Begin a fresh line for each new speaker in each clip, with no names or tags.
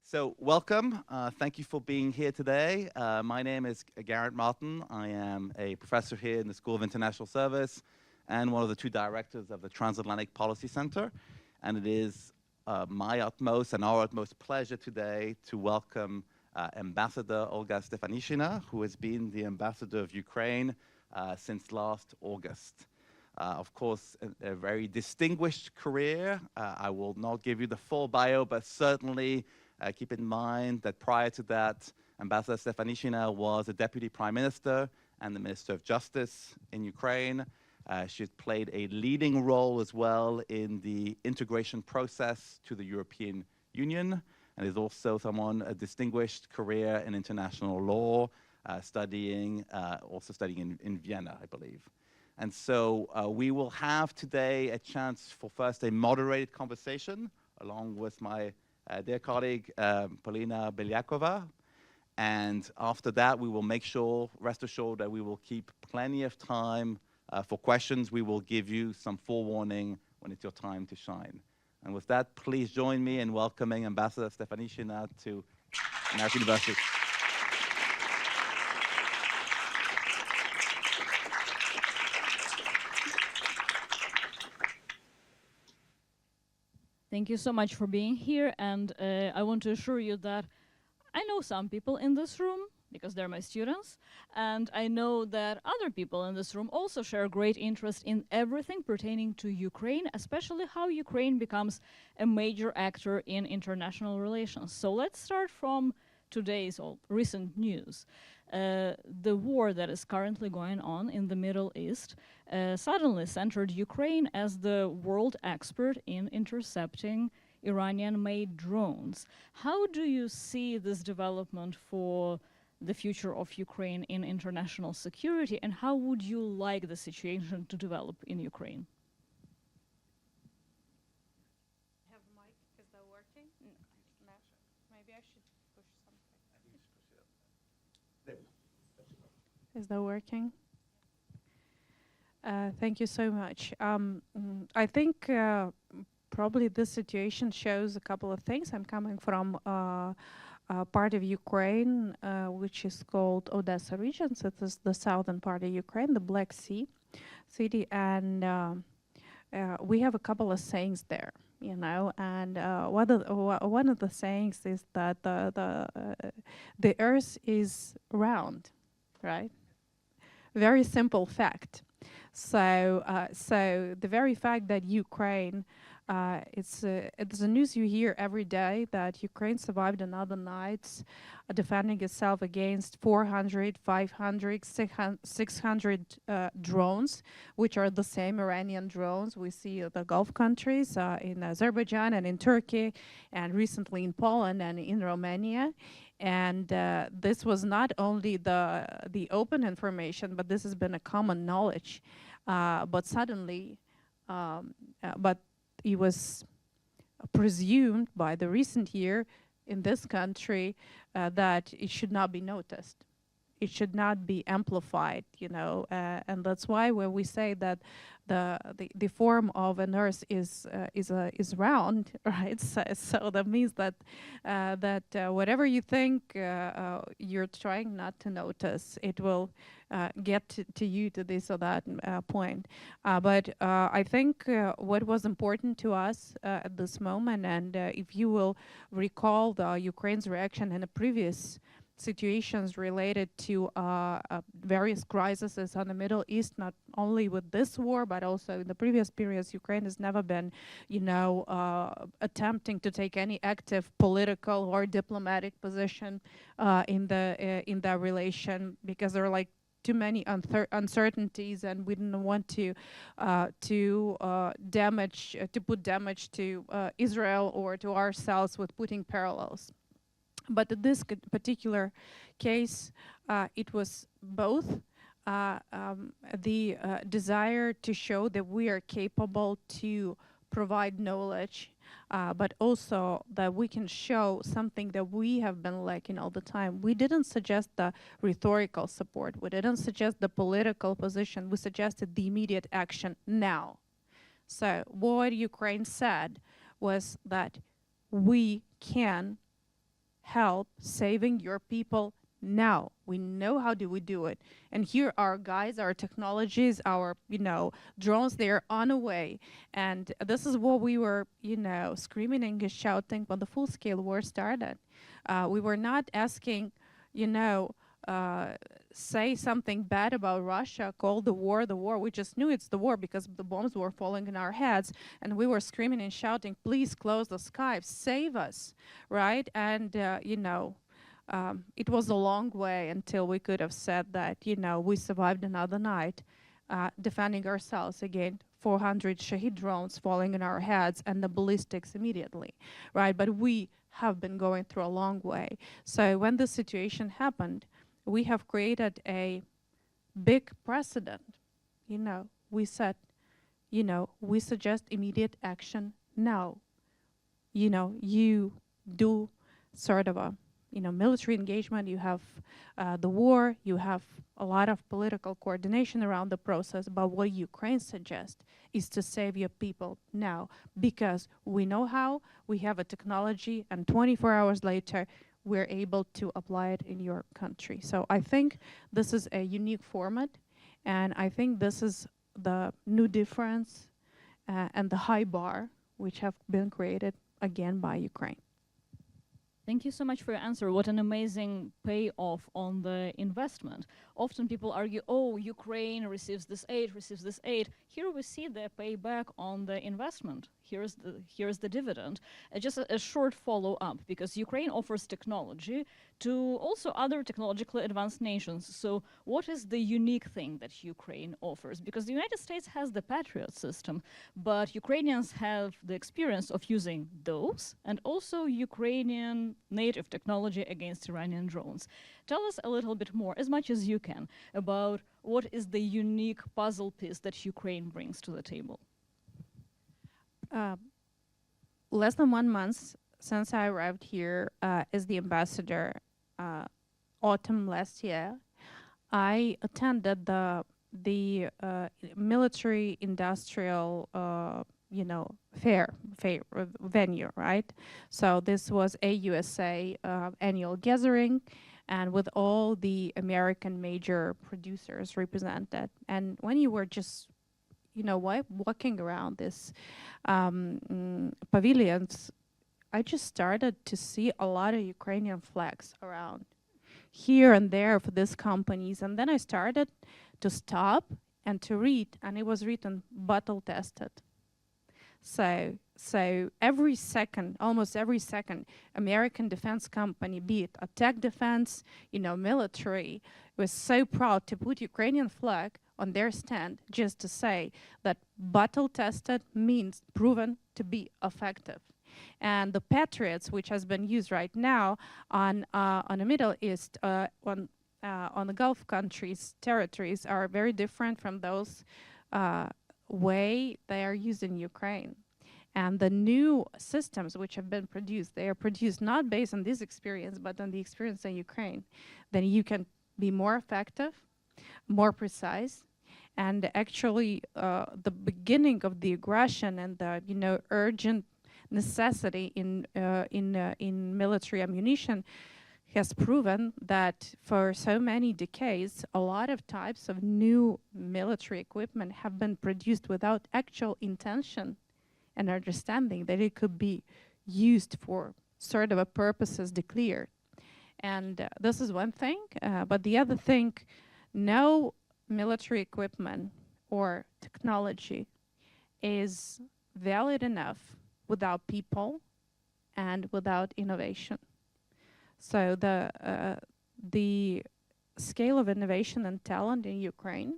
So welcome. Thank you for being here today. My name is Garrett Martin. I am a professor here in the School of International Service and one of the two directors of the Transatlantic Policy Center. And it is my utmost and our utmost pleasure today to welcome Ambassador Olga Stefanishina, who has been the ambassador of Ukraine since last August. Of course, a very distinguished career. I will not give you the full bio, but certainly keep in mind that prior to that, Ambassador Stefanishina was a deputy prime minister and the minister of justice in Ukraine. She's played a leading role as well in the integration process to the European Union, and is also a distinguished career in international law, also studying in Vienna, I believe. And so we will have today a chance for first a moderated conversation along with my dear colleague, Polina Belyakova. And after that, we will make sure, rest assured, that we will keep plenty of time for questions. We will give you some forewarning when it's your time to shine. And with that, please join me in welcoming Ambassador Stefanishina to American University.
Thank you so much for being here, and I want to assure you that I know some people in this room because they're my students, and I know that other people in this room also share great interest in everything pertaining to Ukraine, especially how Ukraine becomes a major actor in international relations. So let's start from today's recent news. The war that is currently going on in the Middle East suddenly centered Ukraine as the world expert in intercepting Iranian-made drones. How do you see this development for the future of Ukraine in international security, and how would you like the situation to develop in Ukraine?
Have a mic. Is that working? No. Maybe I should push something. Is that working? Thank you so much. I think probably this situation shows a couple of things. I'm coming from part of Ukraine, which is called Odessa region. So it is the southern part of Ukraine, the Black Sea city, and we have a couple of sayings there, you know. And one of the sayings is that the Earth is round, right? Very simple fact. So the very fact that Ukraine, it's the news you hear every day that Ukraine survived another night defending itself against 400, 500, 600 drones, which are the same Iranian drones we see in the Gulf countries, in Azerbaijan and in Turkey, and recently in Poland and in Romania. And this was not only the open information, but this has been a common knowledge. But suddenly, but it was presumed by the recent year in this country that it should not be noticed. It should not be amplified, you know, and that's why when we say that the form of an Earth is round, right? So that means that whatever you think you're trying not to notice, it will get to you to this or that point. But I think what was important to us at this moment, and if you will recall Ukraine's reaction in a previous situations related to various crises on the Middle East, not only with this war, but also in the previous periods, Ukraine has never been, you know, attempting to take any active political or diplomatic position in that relation, because there are like too many uncertainties, and we didn't want to put damage to Israel or to ourselves with putting parallels. But in this particular case, it was both the desire to show that we are capable to provide knowledge, but also that we can show something that we have been lacking all the time. We didn't suggest the rhetorical support. We didn't suggest the political position. We suggested the immediate action now. So what Ukraine said was that we can help saving your people now. We know how do we do it. And here our guys, our technologies, our, drones, they're on the way. And this is what we were, screaming and shouting when the full-scale war started. We were not asking, you know, say something bad about Russia, call the war the war. We just knew it's the war because the bombs were falling in our heads, and we were screaming and shouting, please close the sky, save us, right? And, it was a long way until we could have said that, we survived another night defending ourselves against 400 Shahid drones falling in our heads and the ballistics immediately, right? But we have been going through a long way. So when the situation happened, we have created a big precedent. We said, we suggest immediate action now. You do sort of a, military engagement, you have the war, you have a lot of political coordination around the process, but what Ukraine suggests is to save your people now, because we know how, we have a technology, and 24 hours later, we're able to apply it in your country. So I think this is a unique format, and I think this is the new difference and the high bar which have been created again by Ukraine.
Thank you so much for your answer. What an amazing payoff on the investment. Often people argue, oh, Ukraine receives this aid, receives this aid. Here we see the payback on the investment. Here's the dividend. Just a short follow-up, because Ukraine offers technology to also other technologically advanced nations. So what is the unique thing that Ukraine offers? Because the United States has the Patriot system, but Ukrainians have the experience of using those and also Ukrainian native technology against Iranian drones. Tell us a little bit more, as much as you can, about what is the unique puzzle piece that Ukraine brings to the table.
Less than 1 month since I arrived here as the ambassador, autumn last year, I attended the military industrial fair venue, right? So this was AUSA annual gathering, and with all the American major producers represented. And when you were just walking around this pavilions, I just started to see a lot of Ukrainian flags around here and there for these companies. And then I started to stop and to read, and it was written battle tested. So every second, almost every second, American defense company, be it attack defense, military, was so proud to put Ukrainian flag on their stand just to say that battle tested means proven to be effective. And the Patriots, which has been used right now on the Middle East, on the Gulf countries, territories, are very different from those way they are used in Ukraine. And the new systems which have been produced, they are produced not based on this experience, but on the experience in Ukraine. Then you can be more effective, more precise, and actually the beginning of the aggression and the urgent necessity in military ammunition has proven that for so many decades, a lot of types of new military equipment have been produced without actual intention and understanding that it could be used for sort of a purposes declared. And this is one thing, but the other thing, no military equipment or technology is valid enough without people and without innovation. So the scale of innovation and talent in Ukraine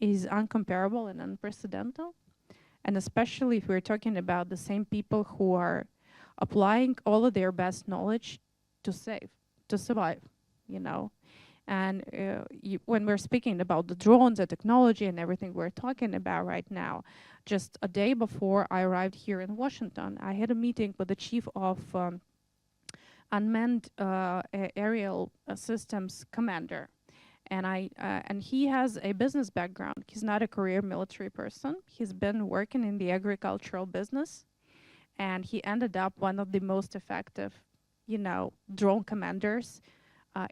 is incomparable and unprecedented. And especially if we're talking about the same people who are applying all of their best knowledge to survive, And when we're speaking about the drones, the technology and everything we're talking about right now, just a day before I arrived here in Washington, I had a meeting with the chief of unmanned aerial systems commander. And he has a business background. He's not a career military person. He's been working in the agricultural business, and he ended up one of the most effective drone commanders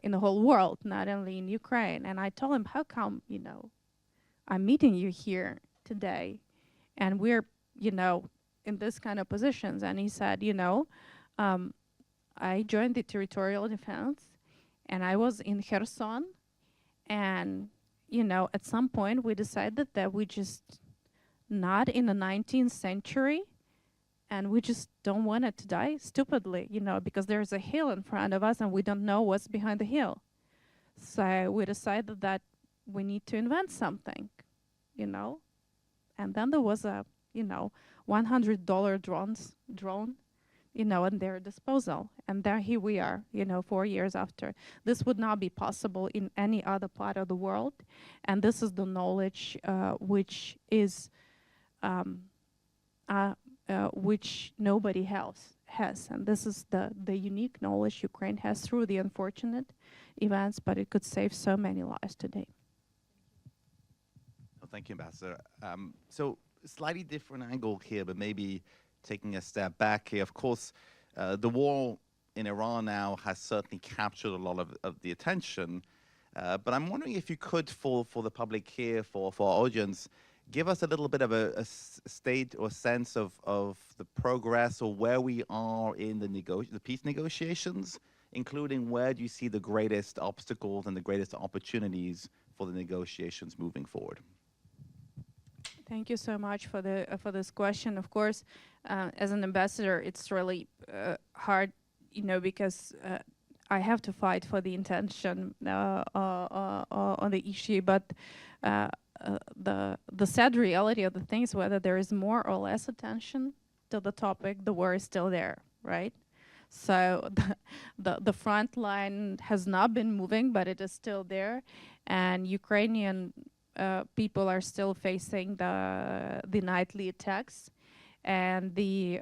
in the whole world, not only in Ukraine. And I told him, how come, I'm meeting you here today and we're, in this kind of positions? And he said, I joined the territorial defense and I was in Kherson. And, at some point we decided that we just not in the 19th century and we just don't want it to die stupidly, because there's a hill in front of us and we don't know what's behind the hill. So we decided that we need to invent something, and then there was a, $100 drone, at their disposal. And there here we are, 4 years after. This would not be possible in any other part of the world. And this is the knowledge which is which nobody else has. And this is the unique knowledge Ukraine has through the unfortunate events, but it could save so many lives today.
Well, thank you, Ambassador. So slightly different angle here, but maybe taking a step back here. Of course, the war in Iran now has certainly captured a lot of the attention. But I'm wondering if you could, for the public here, for our audience, give us a little bit of a state or sense of the progress or where we are in the peace negotiations, including where do you see the greatest obstacles and the greatest opportunities for the negotiations moving forward?
Thank you so much for this question. Of course, as an ambassador, it's really hard, because I have to fight for the intention on the issue. But the sad reality of the things, whether there is more or less attention to the topic, the war is still there, right? So the front line has not been moving, but it is still there, and Ukrainian people are still facing the nightly attacks, and the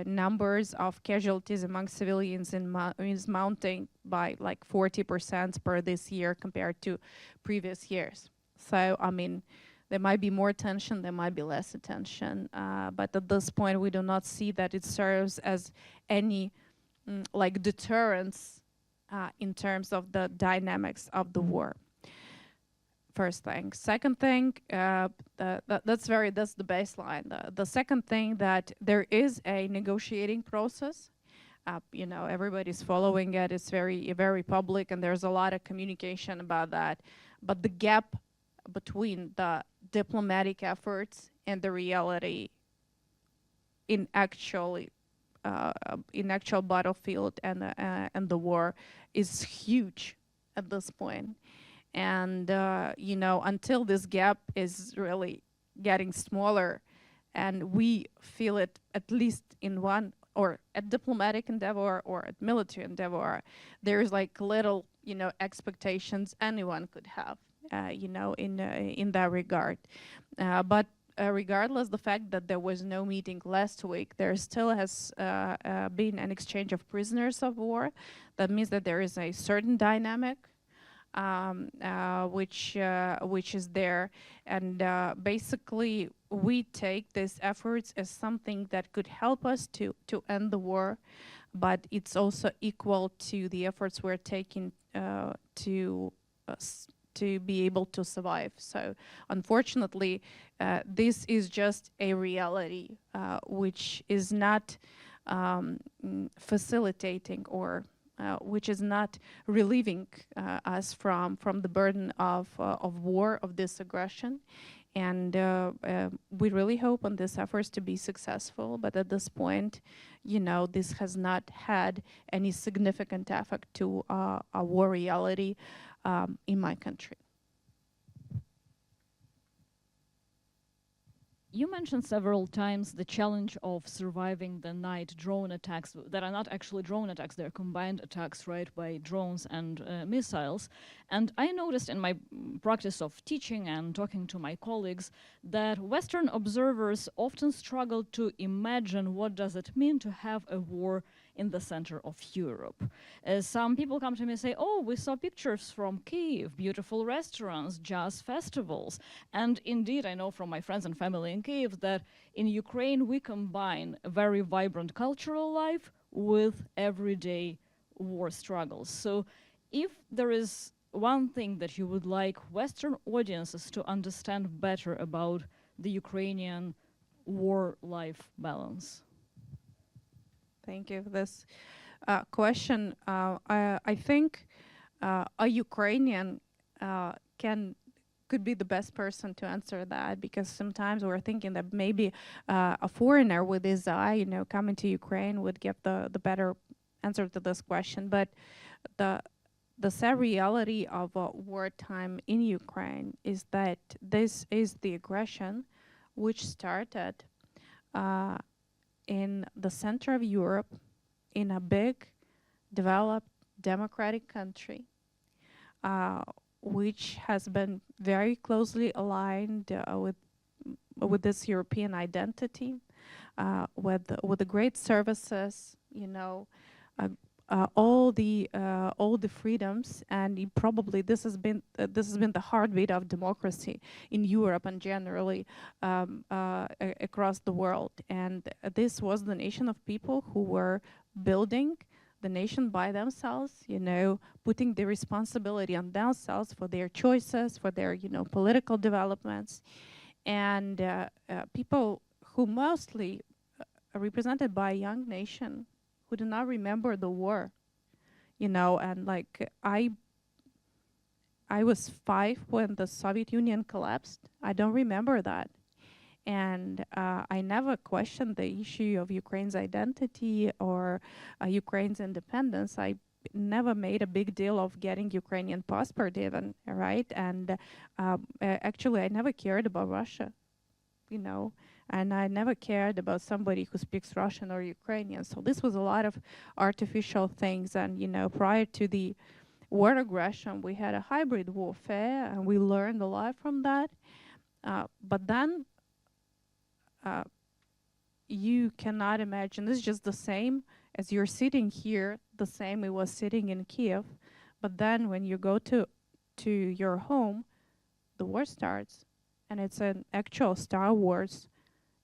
numbers of casualties among civilians is mounting by like 40% per this year compared to previous years. So, I mean, there might be more tension, there might be less attention, but at this point we do not see that it serves as any like deterrence in terms of the dynamics of the war. First thing. Second thing, that's the baseline. The second thing, that there is a negotiating process. Everybody's following it. It's very public, and there's a lot of communication about that. But the gap between the diplomatic efforts and the reality in actual battlefield and the war is huge at this point. And, until this gap is really getting smaller and we feel it at least in one or at diplomatic endeavor or at military endeavor, there's like little, expectations anyone could have, in that regard. But regardless the fact that there was no meeting last week, there still has been an exchange of prisoners of war. That means that there is a certain dynamic which is there, and basically we take these efforts as something that could help us to end the war, but it's also equal to the efforts we're taking to be able to survive. So unfortunately, this is just a reality which is not facilitating or which is not relieving us from the burden of war, of this aggression. And we really hope on these efforts to be successful, but at this point, this has not had any significant effect to a war reality in my country.
You mentioned several times the challenge of surviving the night drone attacks that are not actually drone attacks, they're combined attacks, right, by drones and missiles. And I noticed in my practice of teaching and talking to my colleagues that Western observers often struggle to imagine what does it mean to have a war in the center of Europe. Some people come to me and say, oh, we saw pictures from Kyiv, beautiful restaurants, jazz festivals. And indeed, I know from my friends and family in Kyiv that in Ukraine we combine a very vibrant cultural life with everyday war struggles. So if there is one thing that you would like Western audiences to understand better about the Ukrainian war-life balance.
Thank you for this question. I think a Ukrainian could be the best person to answer that, because sometimes we're thinking that maybe a foreigner with his eye, coming to Ukraine would give the better answer to this question. But the sad reality of wartime in Ukraine is that this is the aggression which started in the center of Europe, in a big, developed, democratic country, which has been very closely aligned with this European identity, with the great services, all the freedoms, and probably this has been the heartbeat of democracy in Europe and generally across the world. And this was the nation of people who were building the nation by themselves, putting the responsibility on themselves for their choices, for their political developments, and people who mostly are represented by a young nation who do not remember the war, and like I was 5 when the Soviet Union collapsed. I don't remember that. And I never questioned the issue of Ukraine's identity or Ukraine's independence. I never made a big deal of getting Ukrainian passport even, right? And actually, I never cared about Russia, and I never cared about somebody who speaks Russian or Ukrainian. So this was a lot of artificial things. And, prior to the war aggression, we had a hybrid warfare, and we learned a lot from that. But then you cannot imagine, this is just the same as you're sitting here, the same it was sitting in Kiev. But then when you go to your home, the war starts. And it's an actual Star Wars,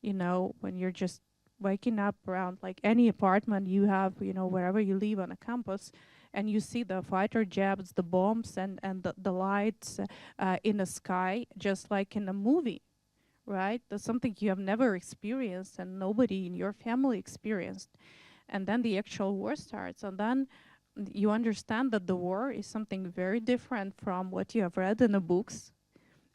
when you're just waking up around like any apartment you have, wherever you live on a campus, and you see the fighter jets, the bombs, and the lights in the sky, just like in a movie, right? That's something you have never experienced and nobody in your family experienced. And then the actual war starts, and then you understand that the war is something very different from what you have read in the books,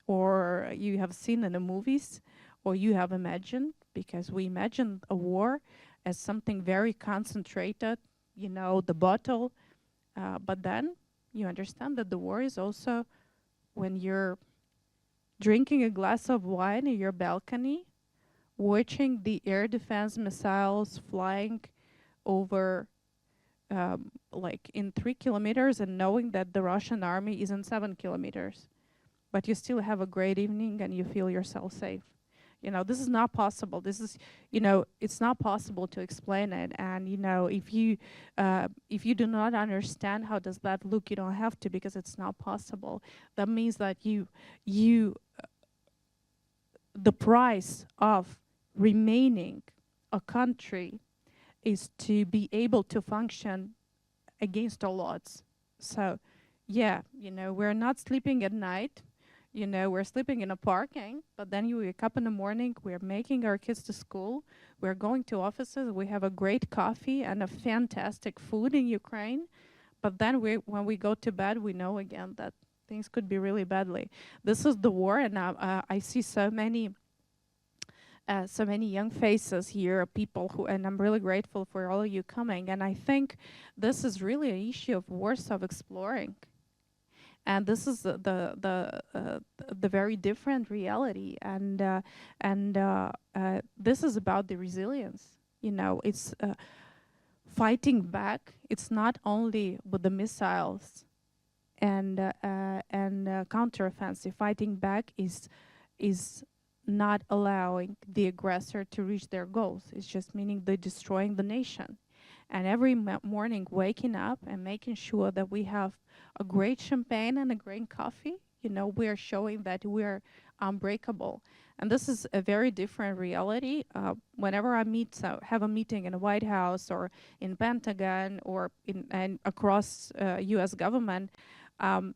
or you have seen in the movies, or you have imagined, because we imagine a war as something very concentrated, the battle. But then you understand that the war is also when you're drinking a glass of wine in your balcony, watching the air defense missiles flying over like in 3 kilometers, and knowing that the Russian army is in 7 kilometers. But you still have a great evening and you feel yourself safe. This is not possible. This is, it's not possible to explain it. And, if you do not understand how does that look, you don't have to, because it's not possible. That means that the price of remaining a country is to be able to function against all odds. So, yeah, we're not sleeping at night. We're sleeping in a parking, but then you wake up in the morning, we're making our kids to school, we're going to offices, we have a great coffee and a fantastic food in Ukraine. But then when we go to bed, we know again that things could be really badly. This is the war, and I see so many young faces here, people who, and I'm really grateful for all of you coming. And I think this is really an issue of worth of exploring. And this is the very different reality, and this is about the resilience. It's fighting back. It's not only with the missiles and counteroffensive. Fighting back is not allowing the aggressor to reach their goals. It's just meaning they're destroying the nation. And every morning waking up and making sure that we have a great champagne and a great coffee, we are showing that we are unbreakable. And this is a very different reality. Whenever I have a meeting in the White House or in Pentagon or and across U.S. government, um,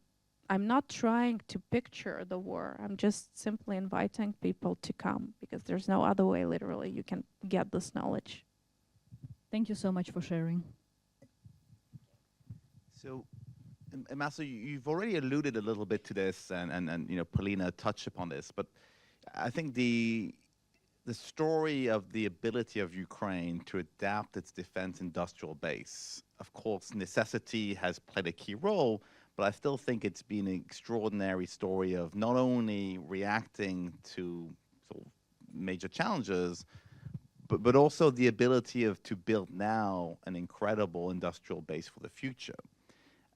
I'm not trying to picture the war. I'm just simply inviting people to come because there's no other way, literally, you can get this knowledge.
Thank you so much for sharing.
So, Maso, you've already alluded a little bit to this, and you know, Polina touched upon this, but I think the story of the ability of Ukraine to adapt its defense industrial base, of course, necessity has played a key role, but I still think it's been an extraordinary story of not only reacting to sort of major challenges, but also the ability to build now an incredible industrial base for the future.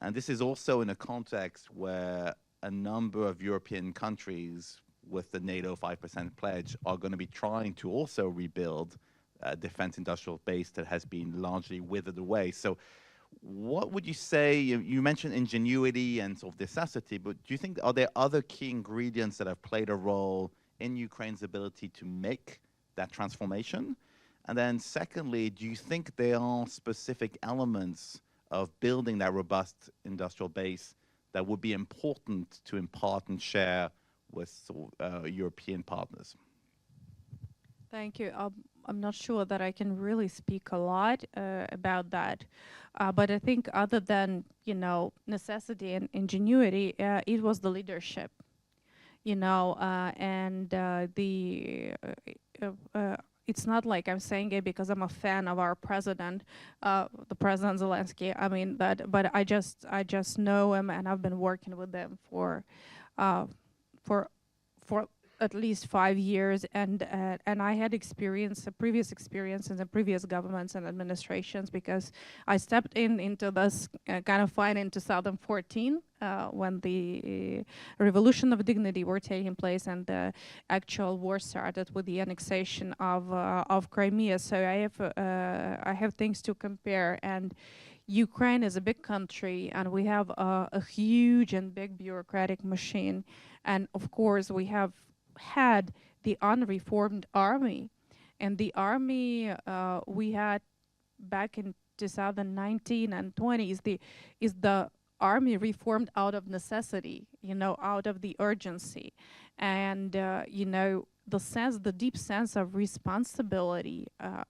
And this is also in a context where a number of European countries with the NATO 5% pledge are going to be trying to also rebuild a defense industrial base that has been largely withered away. So what would you say, you mentioned ingenuity and sort of necessity, but do you think, are there other key ingredients that have played a role in Ukraine's ability to make that transformation? And then secondly, do you think there are specific elements of building that robust industrial base that would be important to impart and share with European partners?
Thank you. I'm not sure that I can really speak a lot about that, but I think other than, you know, necessity and ingenuity, it was the leadership, you know, and it's not like I'm saying it because I'm a fan of our president, the President Zelensky. I mean that, but I just know him, and I've been working with him for at least 5 years, and I had a previous experience in the previous governments and administrations, because I stepped into this kind of fight in 2014 when the revolution of dignity were taking place and the actual war started with the annexation of Crimea. So I have things to compare, and Ukraine is a big country, and we have a huge and big bureaucratic machine, and of course we have had the unreformed army, and the army we had back in 2019 and 20 is the army reformed out of necessity, you know, out of the urgency, and you know, the deep sense of responsibility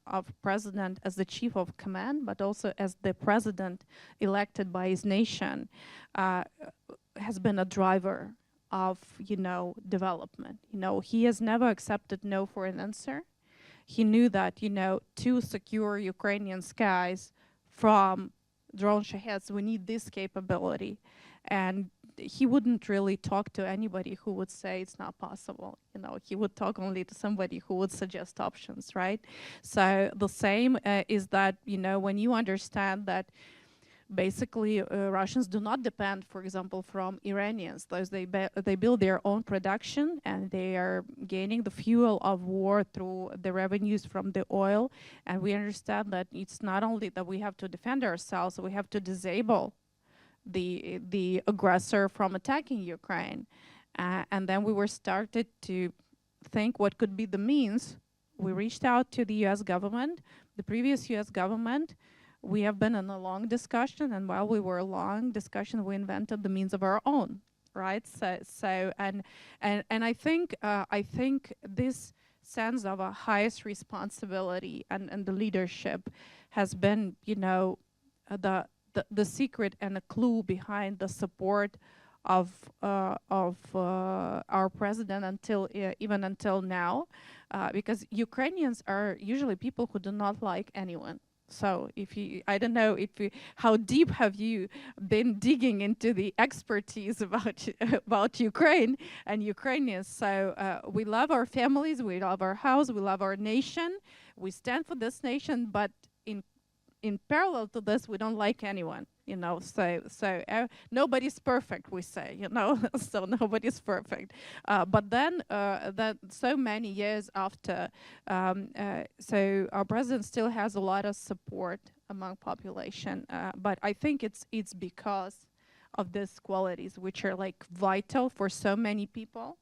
of president as the chief of command, but also as the president elected by his nation, has been a driver of, you know, development. You know, he has never accepted no for an answer. He knew that, you know, to secure Ukrainian skies from drone shaheds, we need this capability. And he wouldn't really talk to anybody who would say it's not possible. You know, he would talk only to somebody who would suggest options, right? So the same is that, you know, when you understand that basically Russians do not depend, for example, from Iranians. Those they build their own production, and they are gaining the fuel of war through the revenues from the oil. And we understand that it's not only that we have to defend ourselves, we have to disable the aggressor from attacking Ukraine. And then we were started to think what could be the means. We reached out to the US government, the previous US government. We have been in a long discussion, and while we were long discussion, we invented the means of our own, right? And I think this sense of a highest responsibility and the leadership has been, you know, the secret and a clue behind the support of our president even until now, because Ukrainians are usually people who do not like anyone. So I don't know how deep have you been digging into the expertise about Ukraine and Ukrainians. So we love our families, we love our house, we love our nation. We stand for this nation, but in parallel to this, we don't like anyone, you know. So nobody's perfect, we say, you know. So nobody's perfect. But then that so many years after, so our president still has a lot of support among population. But I think it's because of these qualities, which are like vital for so many people.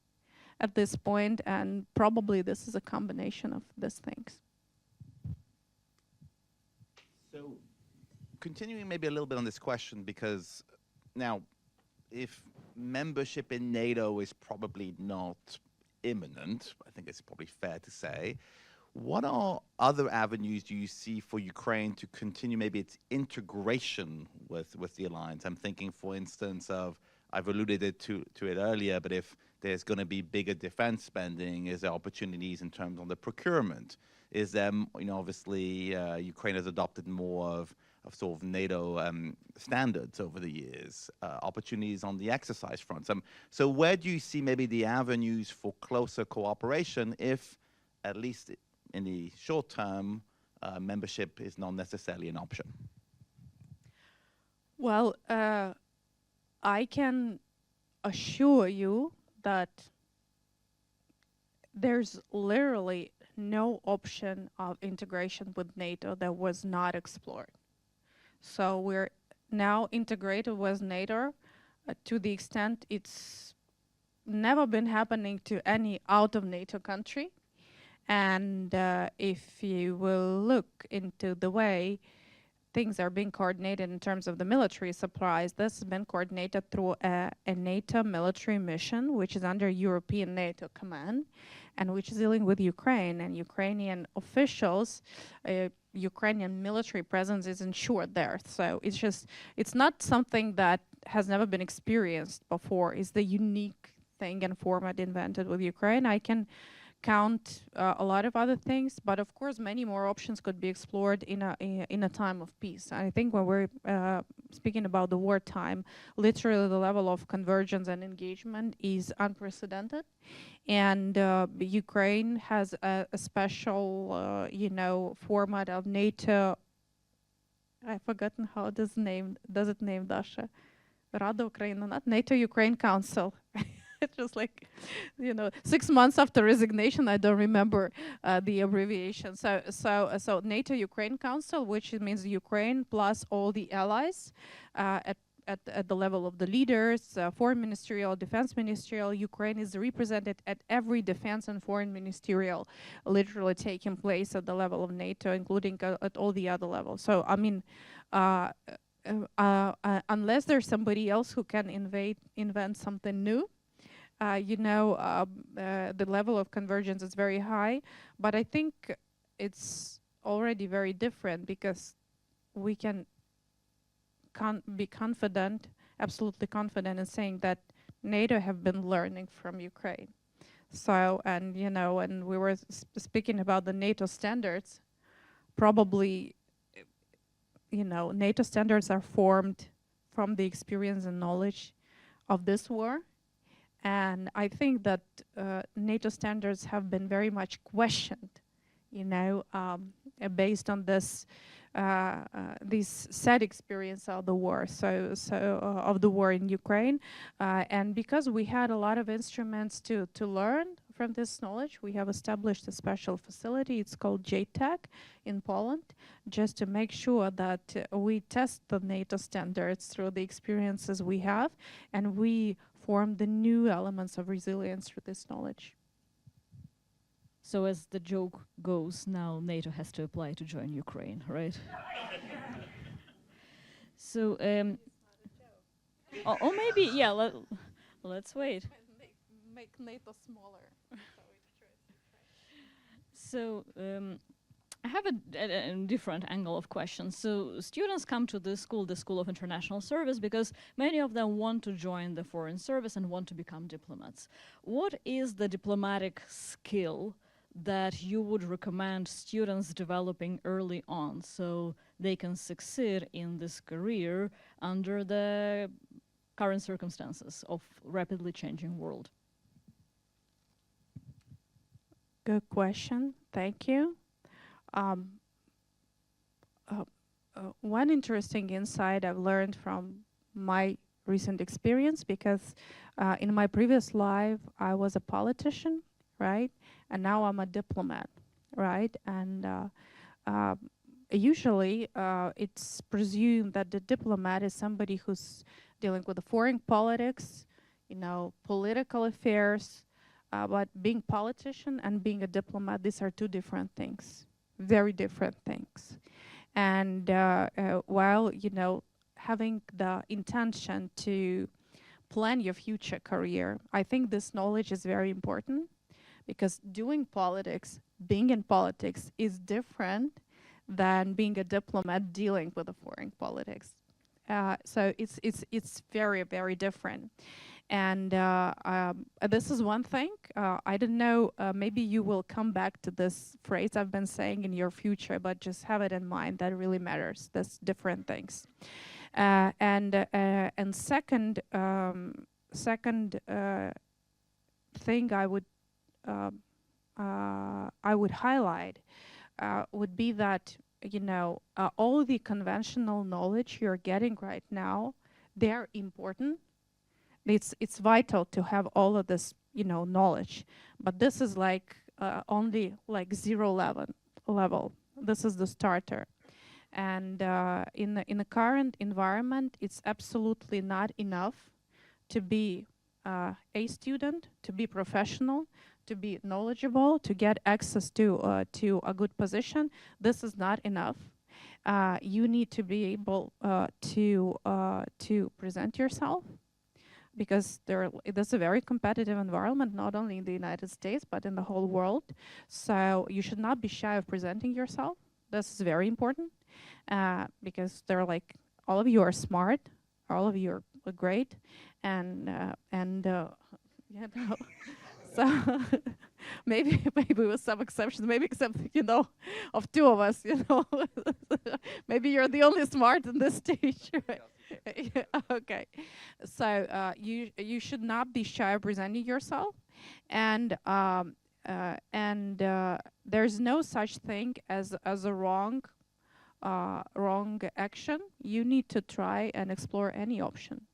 at this point, and probably this is a combination of these things.
So, continuing maybe a little bit on this question, because now, if membership in NATO is probably not imminent, I think it's probably fair to say, what are other avenues do you see for Ukraine to continue maybe its integration with the alliance? I'm thinking, for instance, of, I've alluded to it earlier, but if there's going to be bigger defense spending, is there opportunities in terms of the procurement? Is there, obviously, Ukraine has adopted more of sort of NATO standards over the years, opportunities on the exercise front. So where do you see maybe the avenues for closer cooperation if, at least in the short term, membership is not necessarily an option?
Well, I can assure you that there's literally no option of integration with NATO that was not explored. So we're now integrated with NATO to the extent it's never been happening to any out of NATO country. And if you will look into the way things are being coordinated in terms of the military supplies, this has been coordinated through a NATO military mission, which is under European NATO command, and which is dealing with Ukraine and Ukrainian officials. Ukrainian military presence is ensured there. So it's not something that has never been experienced before. It's the unique thing and format invented with Ukraine. I can count a lot of other things, but of course many more options could be explored in a time of peace. I think when we're speaking about the wartime, literally the level of convergence and engagement is unprecedented, and Ukraine has a special format of NATO. I've forgotten how does it name, Dasha? Rada Ukraina, not NATO Ukraine Council. It's just like, 6 months after resignation, I don't remember the abbreviation. So NATO Ukraine Council, which means Ukraine plus all the allies at the level of the leaders, foreign ministerial, defense ministerial. Ukraine is represented at every defense and foreign ministerial, literally taking place at the level of NATO, including at all the other levels. So I mean, unless there's somebody else who can invent something new, the level of convergence is very high, but I think it's already very different because we can be confident, absolutely confident in saying that NATO have been learning from Ukraine. So, and we were speaking about the NATO standards, probably, NATO standards are formed from the experience and knowledge of this war. And I think that NATO standards have been very much questioned, based on this sad experience of the war, of the war in Ukraine, and because we had a lot of instruments to learn from this knowledge, we have established a special facility. It's called JTAC in Poland, just to make sure that we test the NATO standards through the experiences we have, and we form the new elements of resilience through this knowledge.
So as the joke goes, now NATO has to apply to join Ukraine, right? So, or maybe, yeah, let's wait.
Make NATO smaller.
So, I have a different angle of questions. So students come to the School of International Service, because many of them want to join the foreign service and want to become diplomats. What is the diplomatic skill that you would recommend students developing early on so they can succeed in this career under the current circumstances of rapidly changing world?
Good question. Thank you. One interesting insight I've learned from my recent experience, because in my previous life I was a politician, right? And now I'm a diplomat, right? And usually it's presumed that the diplomat is somebody who's dealing with the foreign politics, political affairs, But being politician and being a diplomat, these are two different things, very different things. And while, you know, having the intention to plan your future career, I think this knowledge is very important, because doing politics, being in politics, is different than being a diplomat dealing with the foreign politics. So it's very, very different. And this is one thing. I don't know, maybe you will come back to this phrase I've been saying in your future, but just have it in mind. That really matters. That's different things. And second thing I would highlight would be that, you know, all the conventional knowledge you're getting right now, they're important. It's vital to have all of this, you know, knowledge, but this is like only like 0 level. This is the starter. And in the current environment, it's absolutely not enough to be a student, to be professional, to be knowledgeable, to get access to a good position. This is not enough. You need to be able to present yourself, because this is a very competitive environment, not only in the United States, but in the whole world. So you should not be shy of presenting yourself. This is very important, because they're like, all of you are smart, all of you are great, and you know, so maybe with some exceptions, maybe except, you know, of 2 of us, you know, maybe you're the only smart in this stage. Right? Yeah, okay, so you should not be shy of presenting yourself, and there's no such thing as a wrong action. You need to try and explore any option.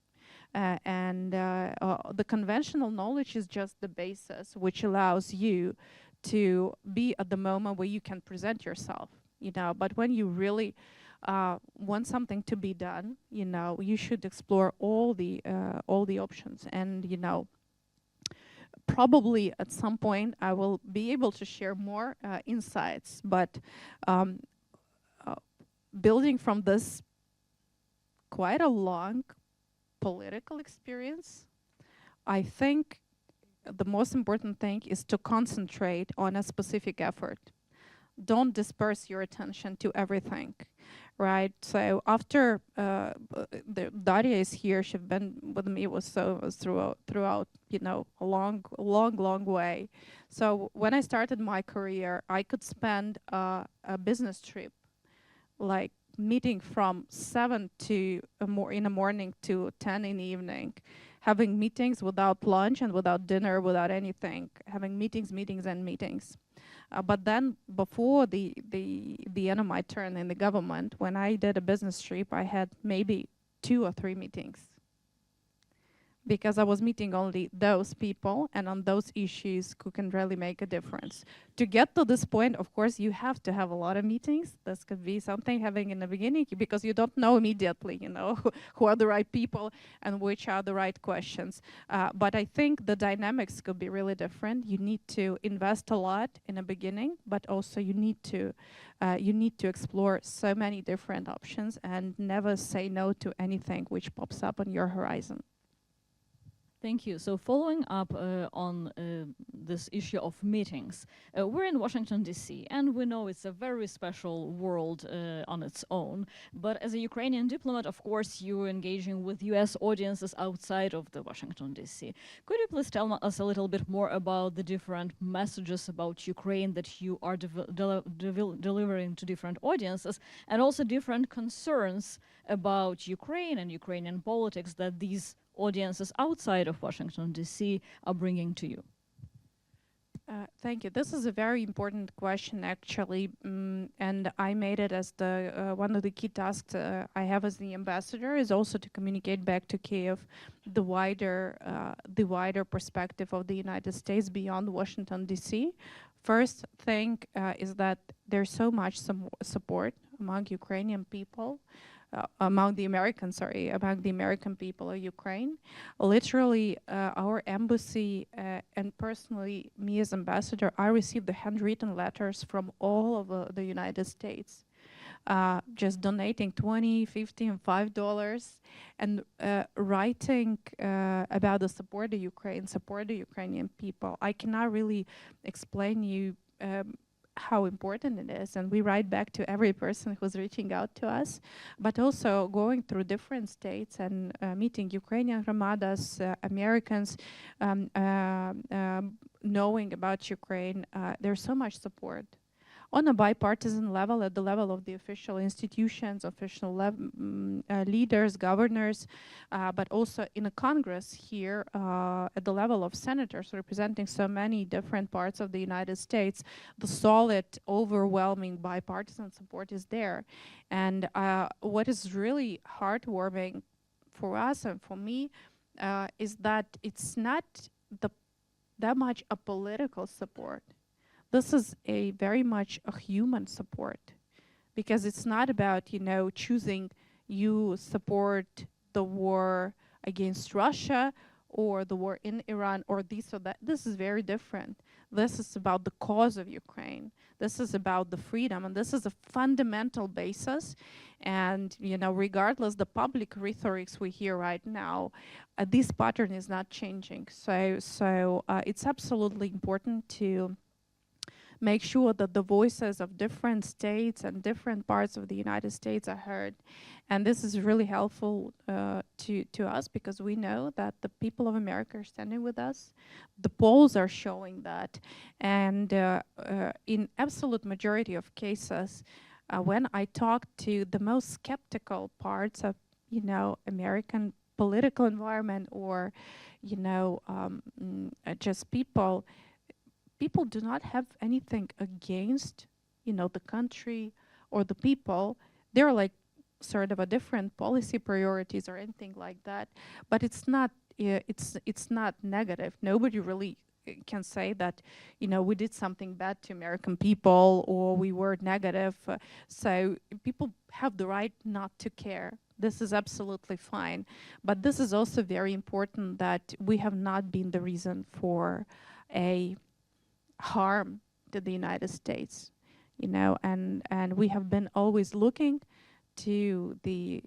The conventional knowledge is just the basis which allows you to be at the moment where you can present yourself, you know. But when you really want something to be done, you know, you should explore all the options. And, you know, probably at some point I will be able to share more insights, but building from this quite a long political experience, I think the most important thing is to concentrate on a specific effort. Don't disperse your attention to everything, right? So after Daria is here, she's been with me throughout, you know, a long way. So when I started my career, I could spend a business trip, like meeting from 7 in the morning to 10 in the evening, having meetings without lunch and without dinner, without anything, having meetings. But then before the end of my term in the government, when I did a business trip, I had maybe 2 or 3 meetings, because I was meeting only those people and on those issues who can really make a difference. To get to this point, of course, you have to have a lot of meetings. This could be something having in the beginning, because you don't know immediately, you know, who are the right people and which are the right questions. But I think the dynamics could be really different. You need to invest a lot in the beginning, but also you need to explore so many different options and never say no to anything which pops up on your horizon.
Thank you. So following up on this issue of meetings, we're in Washington, D.C., and we know it's a very special world on its own. But as a Ukrainian diplomat, of course, you're engaging with U.S. audiences outside of the Washington, D.C. Could you please tell us a little bit more about the different messages about Ukraine that you are delivering to different audiences, and also different concerns about Ukraine and Ukrainian politics that these audiences outside of Washington, D.C. are bringing to you?
Thank you. This is a very important question, actually, and I made it as the one of the key tasks I have as the ambassador is also to communicate back to Kiev the wider perspective of the United States beyond Washington, D.C. First thing is that there's so much support among Ukrainian people among the Americans, sorry, among the American people of Ukraine. Literally, our embassy and personally, me as ambassador, I received the handwritten letters from all of the United States, just donating 20, 50, and $5, and writing about the support of Ukraine, support the Ukrainian people. I cannot really explain you how important it is, and we write back to every person who's reaching out to us, but also going through different states and meeting Ukrainian Ramadas, Americans, knowing about Ukraine. There's so much support on a bipartisan level, at the level of the official institutions, official leaders, governors, but also in a Congress here at the level of senators representing so many different parts of the United States. The solid, overwhelming bipartisan support is there. And what is really heartwarming for us and for me is that it's not that much a political support. This is a very much a human support, because it's not about, you know, choosing you support the war against Russia or the war in Iran or this or that. This is very different. This is about the cause of Ukraine. This is about the freedom, and this is a fundamental basis. And, you know, regardless the public rhetorics we hear right now, this pattern is not changing. So it's absolutely important to make sure that the voices of different states and different parts of the United States are heard. And this is really helpful to us, because we know that the people of America are standing with us. The polls are showing that. And in absolute majority of cases, when I talk to the most skeptical parts of, you know, American political environment, or, you know, just people do not have anything against, you know, the country or the people. They're like sort of a different policy priorities or anything like that. But it's not negative. Nobody really can say that, you know, we did something bad to American people or we were negative. So people have the right not to care. This is absolutely fine. But this is also very important, that we have not been the reason for a harm to the United States, you know, and we have been always looking to the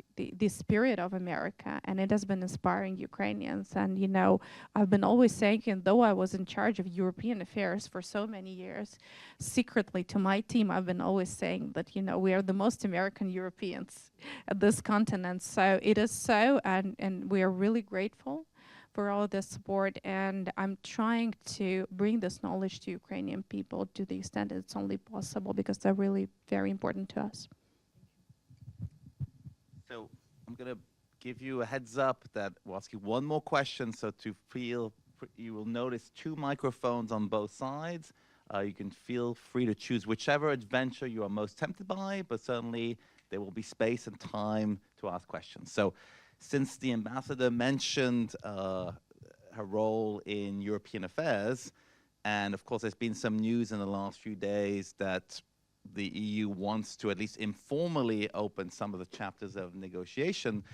spirit of America, and it has been inspiring Ukrainians. And, you know, I've been always saying, and though I was in charge of European affairs for so many years, secretly to my team, I've been always saying that, you know, we are the most American Europeans at this continent. So it is so, and we are really grateful for all the support, and I'm trying to bring this knowledge to Ukrainian people to the extent that it's only possible, because they're really very important to us.
So I'm going to give you a heads up that we'll ask you one more question. So you will notice 2 microphones on both sides. You can feel free to choose whichever adventure you are most tempted by, but certainly there will be space and time to ask questions. So since the ambassador mentioned her role in European affairs, and of course there's been some news in the last few days that the EU wants to at least informally open some of the chapters of negotiation,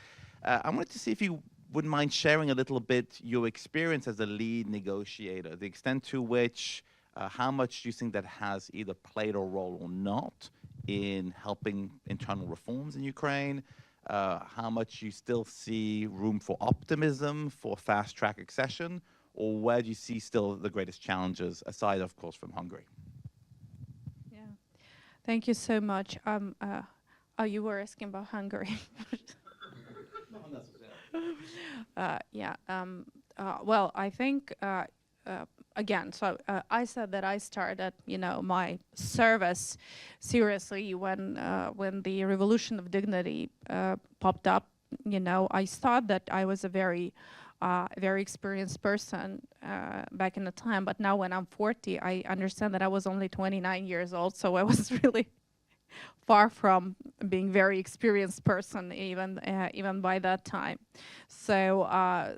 I wanted to see if you wouldn't mind sharing a little bit your experience as a lead negotiator, the extent to which, how much do you think that has either played a role or not in helping internal reforms in Ukraine? How much you still see room for optimism for fast-track accession, or where do you see still the greatest challenges, aside, of course, from Hungary?
Yeah, thank you so much. Oh, you were asking about Hungary.
Not necessarily.
Yeah. Well, I think again, so I said that I started, you know, my service seriously when the Revolution of Dignity popped up. You know, I thought that I was a very experienced person back in the time, but now when I'm 40, I understand that I was only 29 years old, so I was really far from being very experienced person even by that time. So I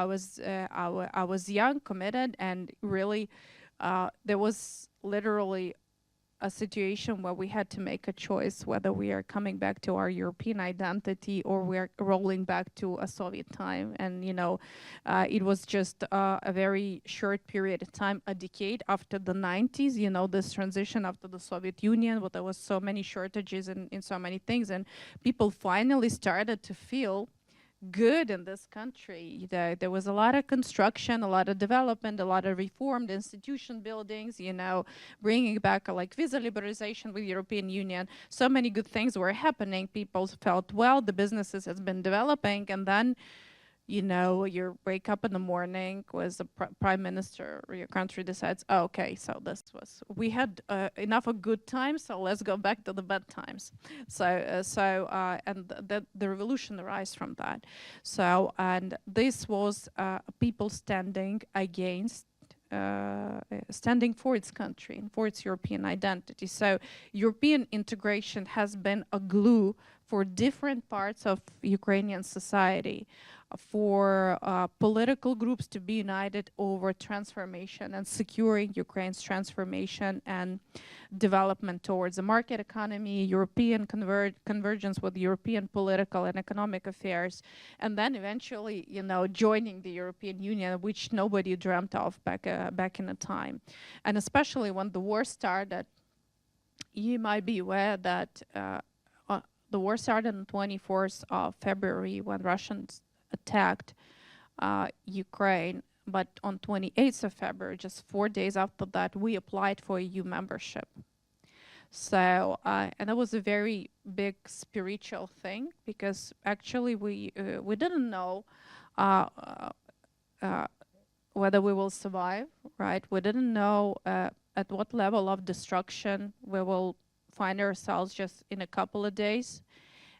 was young, committed, and really there was literally a situation where we had to make a choice whether we are coming back to our European identity or we're rolling back to a Soviet time. And, you know, it was just a very short period of time, a decade after the 90s, you know, this transition after the Soviet Union, where there was so many shortages in so many things. And people finally started to feel good in this country. There was a lot of construction, a lot of development, a lot of reformed institution buildings, you know, bringing back like visa liberalization with European Union. So many good things were happening. People felt well, the businesses has been developing, and then, you know, you wake up in the morning with the prime minister or your country decides, oh, okay, so we had enough of good times, so let's go back to the bad times. And the revolution arose from that. So, and this was people standing against standing for its country and for its European identity. So European integration has been a glue for different parts of Ukrainian society, for political groups to be united over transformation and securing Ukraine's transformation and development towards a market economy, European convergence with European political and economic affairs, and then eventually, you know, joining the European Union, which nobody dreamt of back in the time. And especially when the war started, you might be aware that the war started on the 24th of February when Russians attacked Ukraine, but on 28th of February, just 4 days after that, we applied for EU membership. So, and that was a very big spiritual thing, because actually we didn't know whether we will survive, right? We didn't know at what level of destruction we will find ourselves just in a couple of days.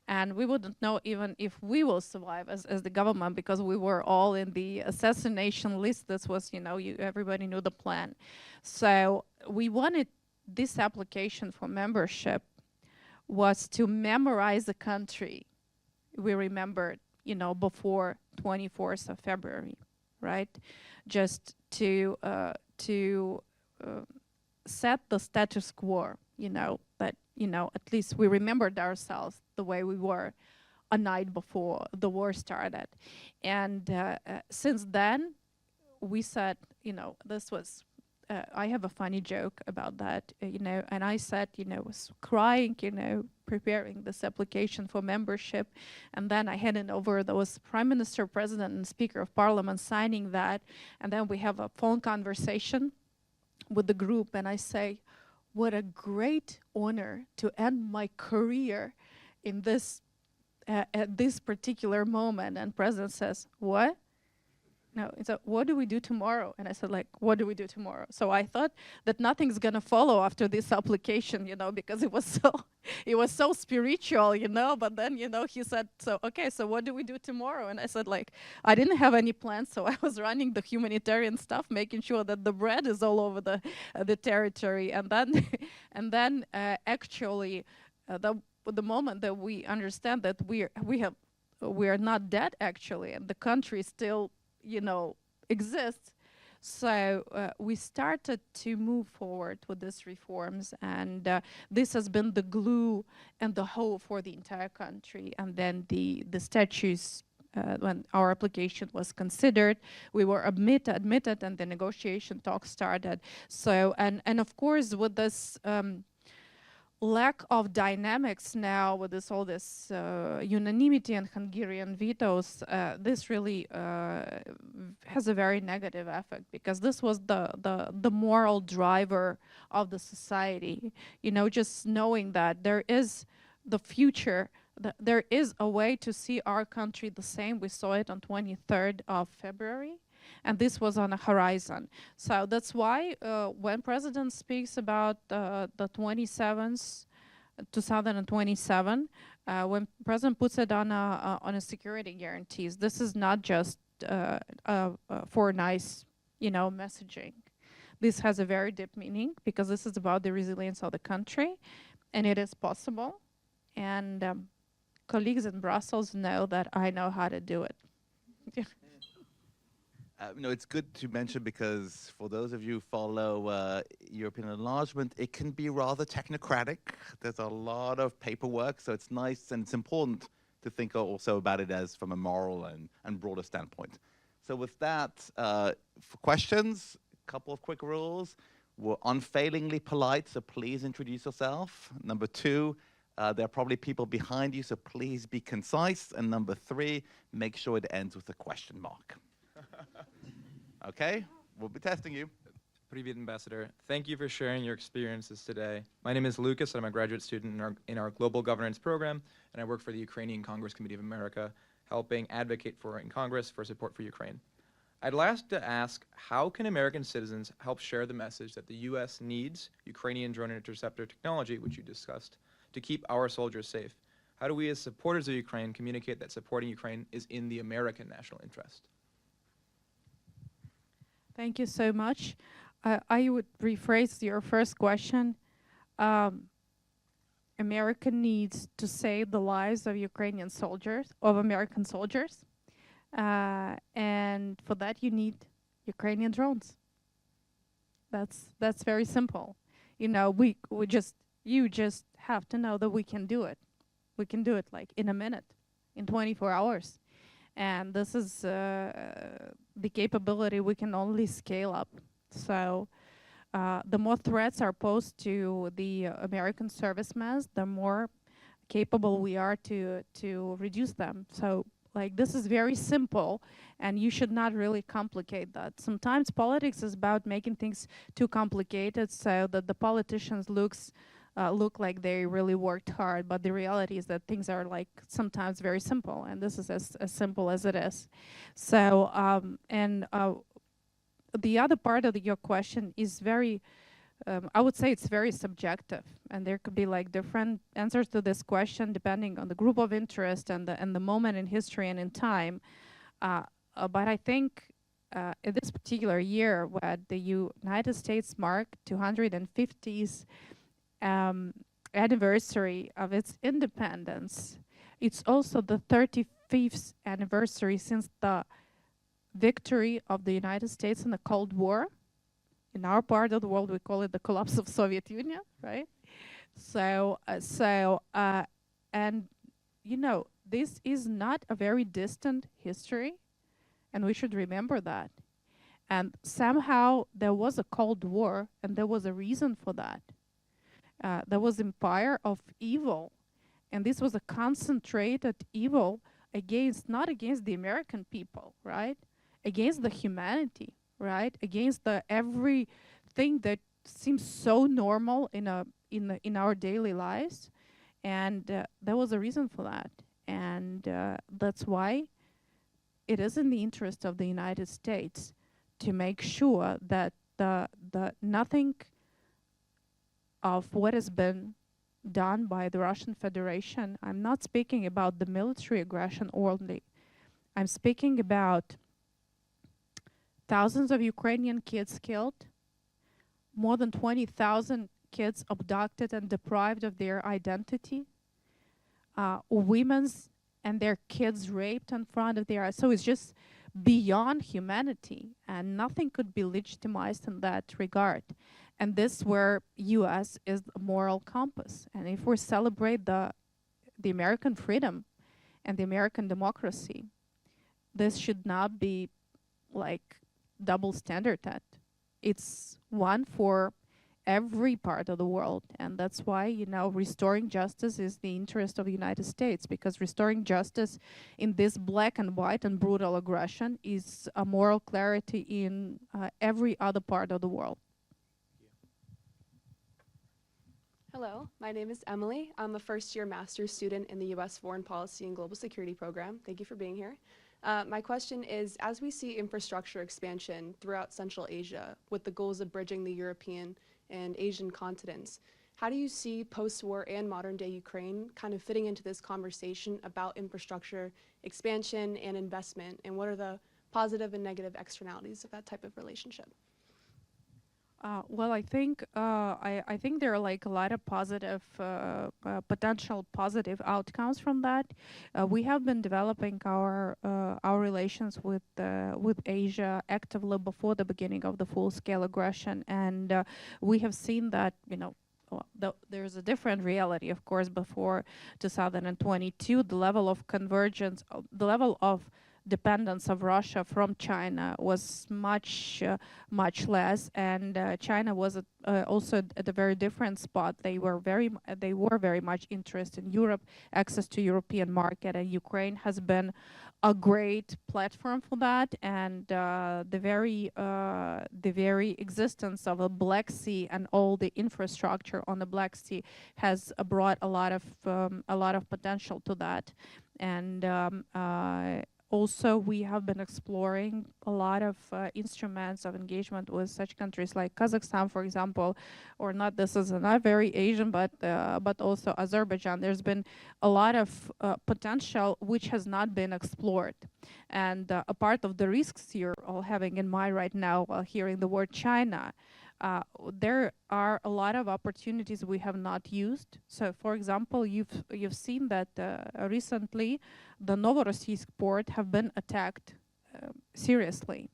And we wouldn't know even if we will survive as the government, because we were all in the assassination list. This was, you know, everybody knew the plan. So we wanted this application for membership was to memorize the country we remembered, you know, before 24th of February, right? Just to set the status quo, you know, that, you know, at least we remembered ourselves the way we were a night before the war started. And since then, we said, you know, this was, I have a funny joke about that, you know, and I said, you know, was crying, you know, preparing this application for membership. And then I handed over, there was Prime Minister, President, and Speaker of Parliament signing that. And then we have a phone conversation with the group, and I say, what a great honor to end my career in this at this particular moment. And President says, what? No, it's a, what do we do tomorrow? And I said, like, what do we do tomorrow? So I thought that nothing's gonna follow after this application, you know, because it was so spiritual, you know. But then, you know, he said, so okay, so what do we do tomorrow? And I said, like, I didn't have any plans, so I was running the humanitarian stuff, making sure that the bread is all over the territory. And then actually, the moment that we understand that we are not dead actually, and the country still, you know, exists. So we started to move forward with these reforms, and this has been the glue and the hope for the entire country. And then the statutes, when our application was considered, we were admitted, and the negotiation talks started. So, and of course, with this lack of dynamics now, with all this unanimity and Hungarian vetoes, this really has a very negative effect, because this was the moral driver of the society. You know, just knowing that there is the future, there is a way to see our country the same. We saw it on 23rd of February. And this was on a horizon. So that's why when President speaks about the 27th, 2027, when President puts it on a security guarantees, this is not just for nice, you know, messaging. This has a very deep meaning, because this is about the resilience of the country, and it is possible. And colleagues in Brussels know that I know how to do it.
No, it's good to mention because for those of you who follow European enlargement, it can be rather technocratic. There's a lot of paperwork, so it's nice and it's important to think also about it as from a moral and broader standpoint. So with that, for questions, a couple of quick rules. We're unfailingly polite, so please introduce yourself. Number two, there are probably people behind you, so please be concise. And number three, make sure it ends with a question mark. Okay, we'll be testing you.
Привет, Ambassador. Thank you for sharing your experiences today. My name is Lucas, and I'm a graduate student in our Global Governance program, and I work for the Ukrainian Congress Committee of America, helping advocate in Congress for support for Ukraine. I'd like to ask, how can American citizens help share the message that the U.S. needs Ukrainian drone interceptor technology, which you discussed, to keep our soldiers safe? How do we as supporters of Ukraine communicate that supporting Ukraine is in the American national interest?
Thank you so much. I would rephrase your first question. America needs to save the lives of Ukrainian soldiers, of American soldiers. And for that, you need Ukrainian drones. That's very simple. You know, you just have to know that we can do it. We can do it like in a minute, in 24 hours. And this is the capability we can only scale up. So the more threats are posed to the American servicemen, the more capable we are to reduce them. So like this is very simple, and you should not really complicate that. Sometimes politics is about making things too complicated so that the politicians look like they really worked hard, but the reality is that things are like sometimes very simple, and this is as simple as it is. So the other part of your question is very, I would say it's very subjective, and there could be like different answers to this question depending on the group of interest and the moment in history and in time. But I think in this particular year, where the United States marked 250th anniversary of its independence, it's also the 35th anniversary since the victory of the United States in the Cold War. In our part of the world, we call it the collapse of Soviet Union, right? And you know, this is not a very distant history, and we should remember that. And somehow there was a Cold War, and there was a reason for that. There was empire of evil, and this was a concentrated evil not against the American people, right? Against the humanity, right? Against the everything that seems so normal in our daily lives, and there was a reason for that, and that's why it is in the interest of the United States to make sure that the nothing of what has been done by the Russian Federation. I'm not speaking about the military aggression only. I'm speaking about thousands of Ukrainian kids killed, more than 20,000 kids abducted and deprived of their identity, women and their kids raped in front of their eyes. So it's just beyond humanity, and nothing could be legitimized in that regard. And this is where U.S. is a moral compass. And if we celebrate the American freedom and the American democracy, this should not be like double standard. That it's one for every part of the world, and that's why, you know, restoring justice is the interest of the United States, because restoring justice in this black and white and brutal aggression is a moral clarity in every other part of the world.
Hello, my name is Emily. I'm a first-year master's student in the U.S. Foreign Policy and Global Security program. Thank you for being here. My question is, as we see infrastructure expansion throughout Central Asia with the goals of bridging the European and Asian continents, how do you see post-war and modern-day Ukraine kind of fitting into this conversation about infrastructure expansion and investment, and what are the positive and negative externalities of that type of relationship?
Well, I think there are like a lot of positive potential positive outcomes from that. We have been developing our relations with Asia actively before the beginning of the full-scale aggression, and we have seen that well, there's a different reality, of course. Before 2022, the level of convergence, the level of dependence of Russia from China was much less, and China was also at a very different spot. They were very much interested in Europe, access to European market, and Ukraine has been a great platform for that. And the very existence of a Black Sea and all the infrastructure on the Black Sea has brought a lot of potential to that. And also, we have been exploring a lot of instruments of engagement with such countries like Kazakhstan, for example, or not. This is not very Asian, but also Azerbaijan. There's been a lot of potential which has not been explored, and a part of the risks you're all having in mind right now while hearing the word China. There are a lot of opportunities we have not used. So, for example, you've seen that recently the Novorossiysk port have been attacked seriously,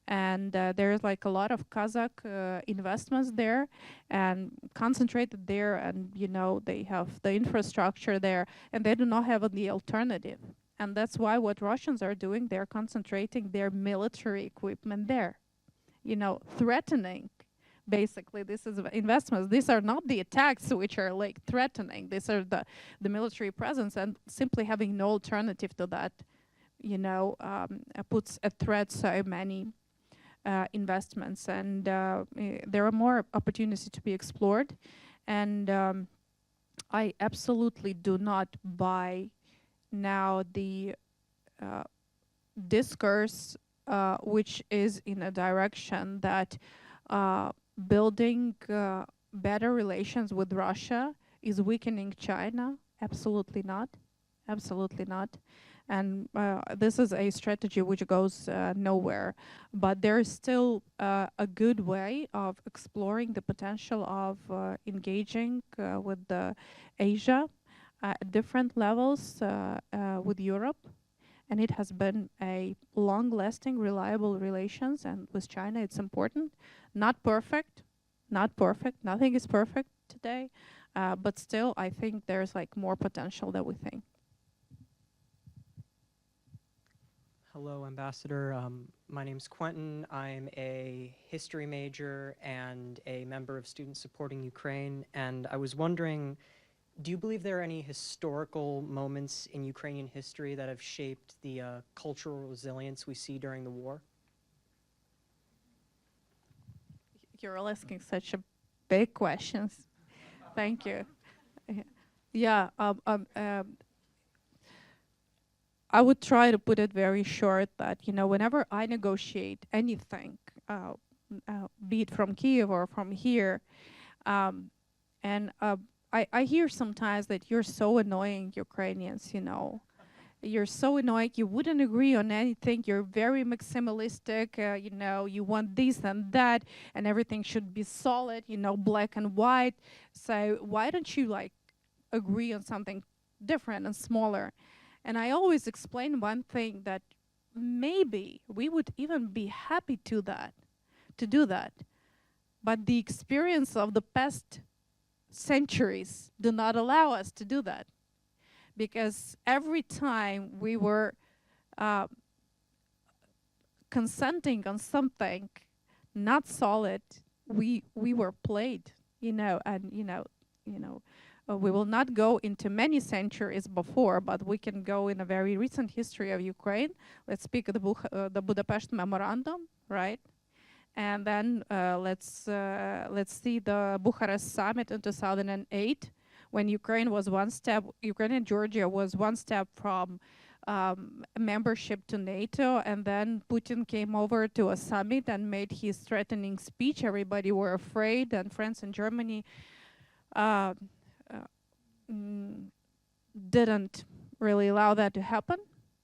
and there's like a lot of Kazakh investments there and concentrated there, and they have the infrastructure there, and they do not have the alternative. And that's why what Russians are doing, they're concentrating their military equipment there, threatening. Basically, this is investments. These are not the attacks which are like threatening. These are the military presence, and simply having no alternative to that, puts at threat so many investments. And there are more opportunities to be explored. And I absolutely do not buy now the discourse which is in a direction that building better relations with Russia is weakening China. Absolutely not. Absolutely not. And this is a strategy which goes nowhere. But there is still a good way of exploring the potential of engaging with Asia at different levels with Europe. And it has been a long-lasting, reliable relations. And with China, it's important. Not perfect. Nothing is perfect today. But still, I think there's like more potential than we think.
Hello, Ambassador. My name's Quentin. I'm a history major and a member of Students Supporting Ukraine. And I was wondering, do you believe there are any historical moments in Ukrainian history that have shaped the cultural resilience we see during the war?
You're all asking such a big questions. Thank you. Yeah, I would try to put it very short that, whenever I negotiate anything, be it from Kiev or from here, and I hear sometimes that you're so annoying, Ukrainians, You're so annoying, you wouldn't agree on anything, you're very maximalistic, you want this and that, and everything should be solid, black and white. So why don't you agree on something different and smaller? And I always explain one thing, that maybe we would even be happy to do that. But the experience of the past centuries do not allow us to do that. Because every time we were consenting on something not solid, we were played, we will not go into many centuries before, but we can go in a very recent history of Ukraine. Let's speak of the Budapest Memorandum, right? And then let's see the Bucharest Summit in 2008, when Ukraine and Georgia was one step from membership to NATO, and then Putin came over to a summit and made his threatening speech. Everybody were afraid, and France and Germany didn't really allow that to happen.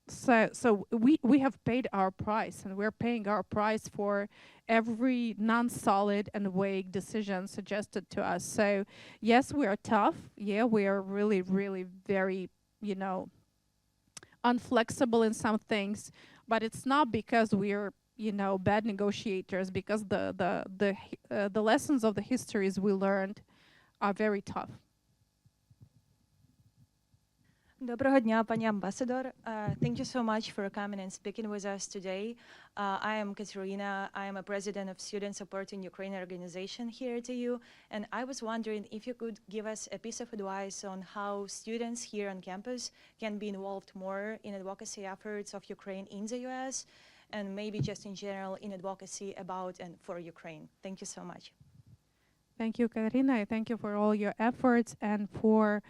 so we have paid our price, and we're paying our price for every non-solid and vague decision suggested to us. So yes, we are tough. Yeah, we are really, really very, you know, unflexible in some things, but it's not because we're, you know, bad negotiators. Because the lessons of the histories we learned are very tough.
Доброго дня, пані Ambassador. Thank you so much for coming and speaking with us today. I am Katerina. I am a president of Student Supporting Ukraine organization here to you. And I was wondering if you could give us a piece of advice on how students here on campus can be involved more in advocacy efforts of Ukraine in the US, and maybe just in general in advocacy about and for Ukraine. Thank you so much.
Thank you, Katerina. Thank you for all your efforts and for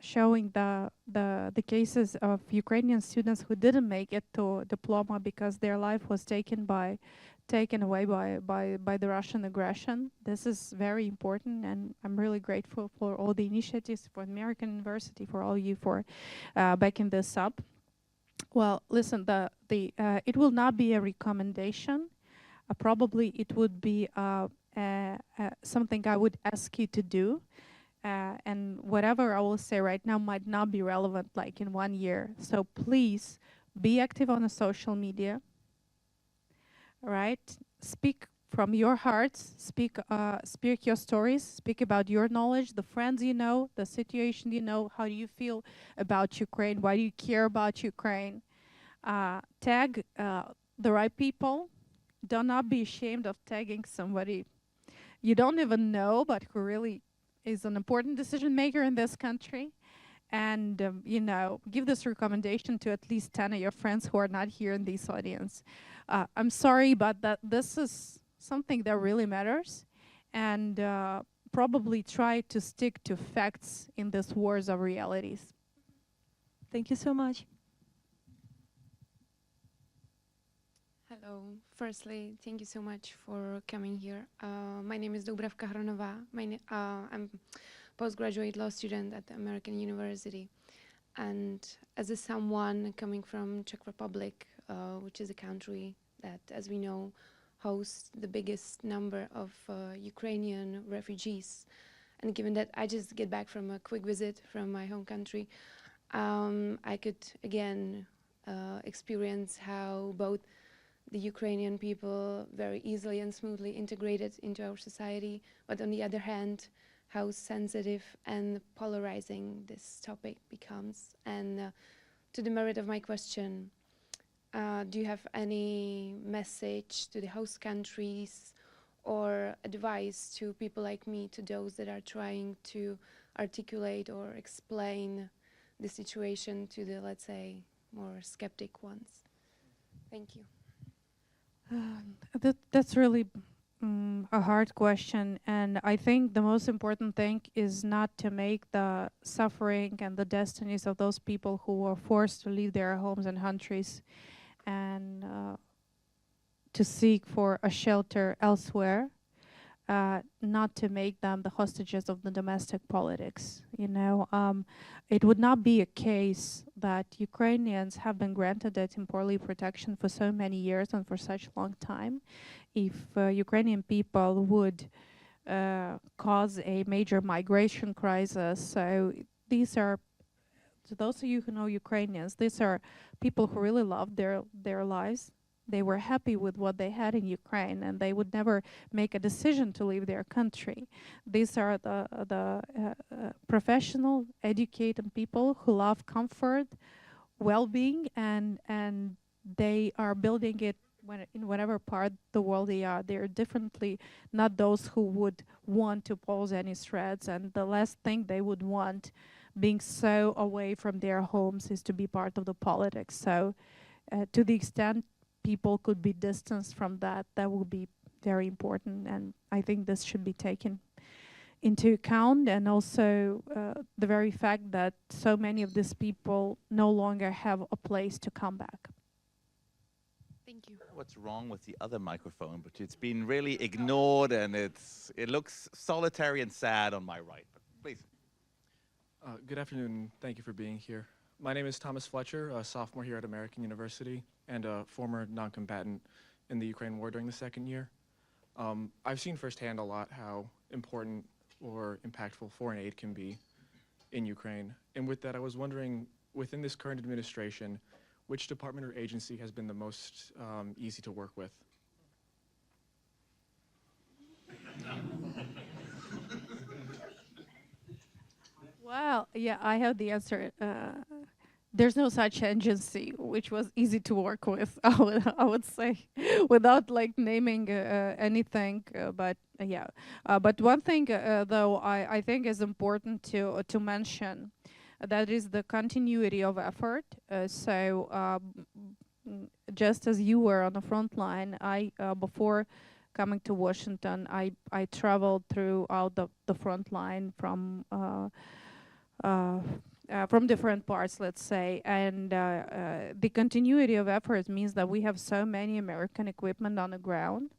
showing the cases of Ukrainian students who didn't make it to diploma because their life was taken away by the Russian aggression. This is very important, and I'm really grateful for all the initiatives for American University, for all you for backing this up. Well, listen, it will not be a recommendation. Probably it would be something I would ask you to do. And whatever I will say right now might not be relevant like in 1 year. So please be active on the social media, right? Speak from your hearts, speak your stories, speak about your knowledge, the friends you know, the situation you know, how do you feel about Ukraine, why do you care about Ukraine? Tag the right people. Do not be ashamed of tagging somebody you don't even know, but who really is an important decision maker in this country. And, you know, give this recommendation to at least 10 of your friends who are not here in this audience. I'm sorry, but this is something that really matters. And probably try to stick to facts in this wars of realities.
Thank you so much.
Hello. Firstly, thank you so much for coming here. My name is Dubravka Hronova. I'm postgraduate law student at the American University. And as someone coming from Czech Republic, which is a country that, as we know, hosts the biggest number of Ukrainian refugees, and given that I just get back from a quick visit from my home country, I could again experience how both the Ukrainian people very easily and smoothly integrated into our society, but on the other hand, how sensitive and polarizing this topic becomes. And to the merit of my question, do you have any message to the host countries or advice to people like me, to those that are trying to articulate or explain the situation to the, let's say, more skeptic ones? Thank you.
That's really a hard question, and I think the most important thing is not to make the suffering and the destinies of those people who were forced to leave their homes and countries and to seek for a shelter elsewhere, not to make them the hostages of the domestic politics. You know, it would not be a case that Ukrainians have been granted that employee protection for so many years and for such a long time if Ukrainian people would cause a major migration crisis. So these are, to those of you who know Ukrainians, these are people who really love their lives. They were happy with what they had in Ukraine, and they would never make a decision to leave their country. These are the professional, educated people who love comfort, well-being, and they are building it in whatever part of the world they are. They're definitely not those who would want to pose any threats, and the last thing they would want, being so away from their homes, is to be part of the politics. So to the extent people could be distanced from that, that will be very important, and I think this should be taken into account. And also the very fact that so many of these people no longer have a place to come back.
Thank you.
What's wrong with the other microphone, but it's been really ignored, and it looks solitary and sad on my right. But please.
Good afternoon. Thank you for being here. My name is Thomas Fletcher, a sophomore here at American University and a former non-combatant in the Ukraine war during the second year. I've seen firsthand a lot how important or impactful foreign aid can be in Ukraine. And with that, I was wondering, within this current administration, which department or agency has been the most easy to work with?
Well, yeah, I have the answer. There's no such agency which was easy to work with. I would say, without like naming anything. But one thing though I think is important to mention, that is the continuity of effort. Just as you were on the front line, I before coming to Washington, I traveled throughout the front line from different parts, let's say, and the continuity of efforts means that we have so many American equipment on the ground.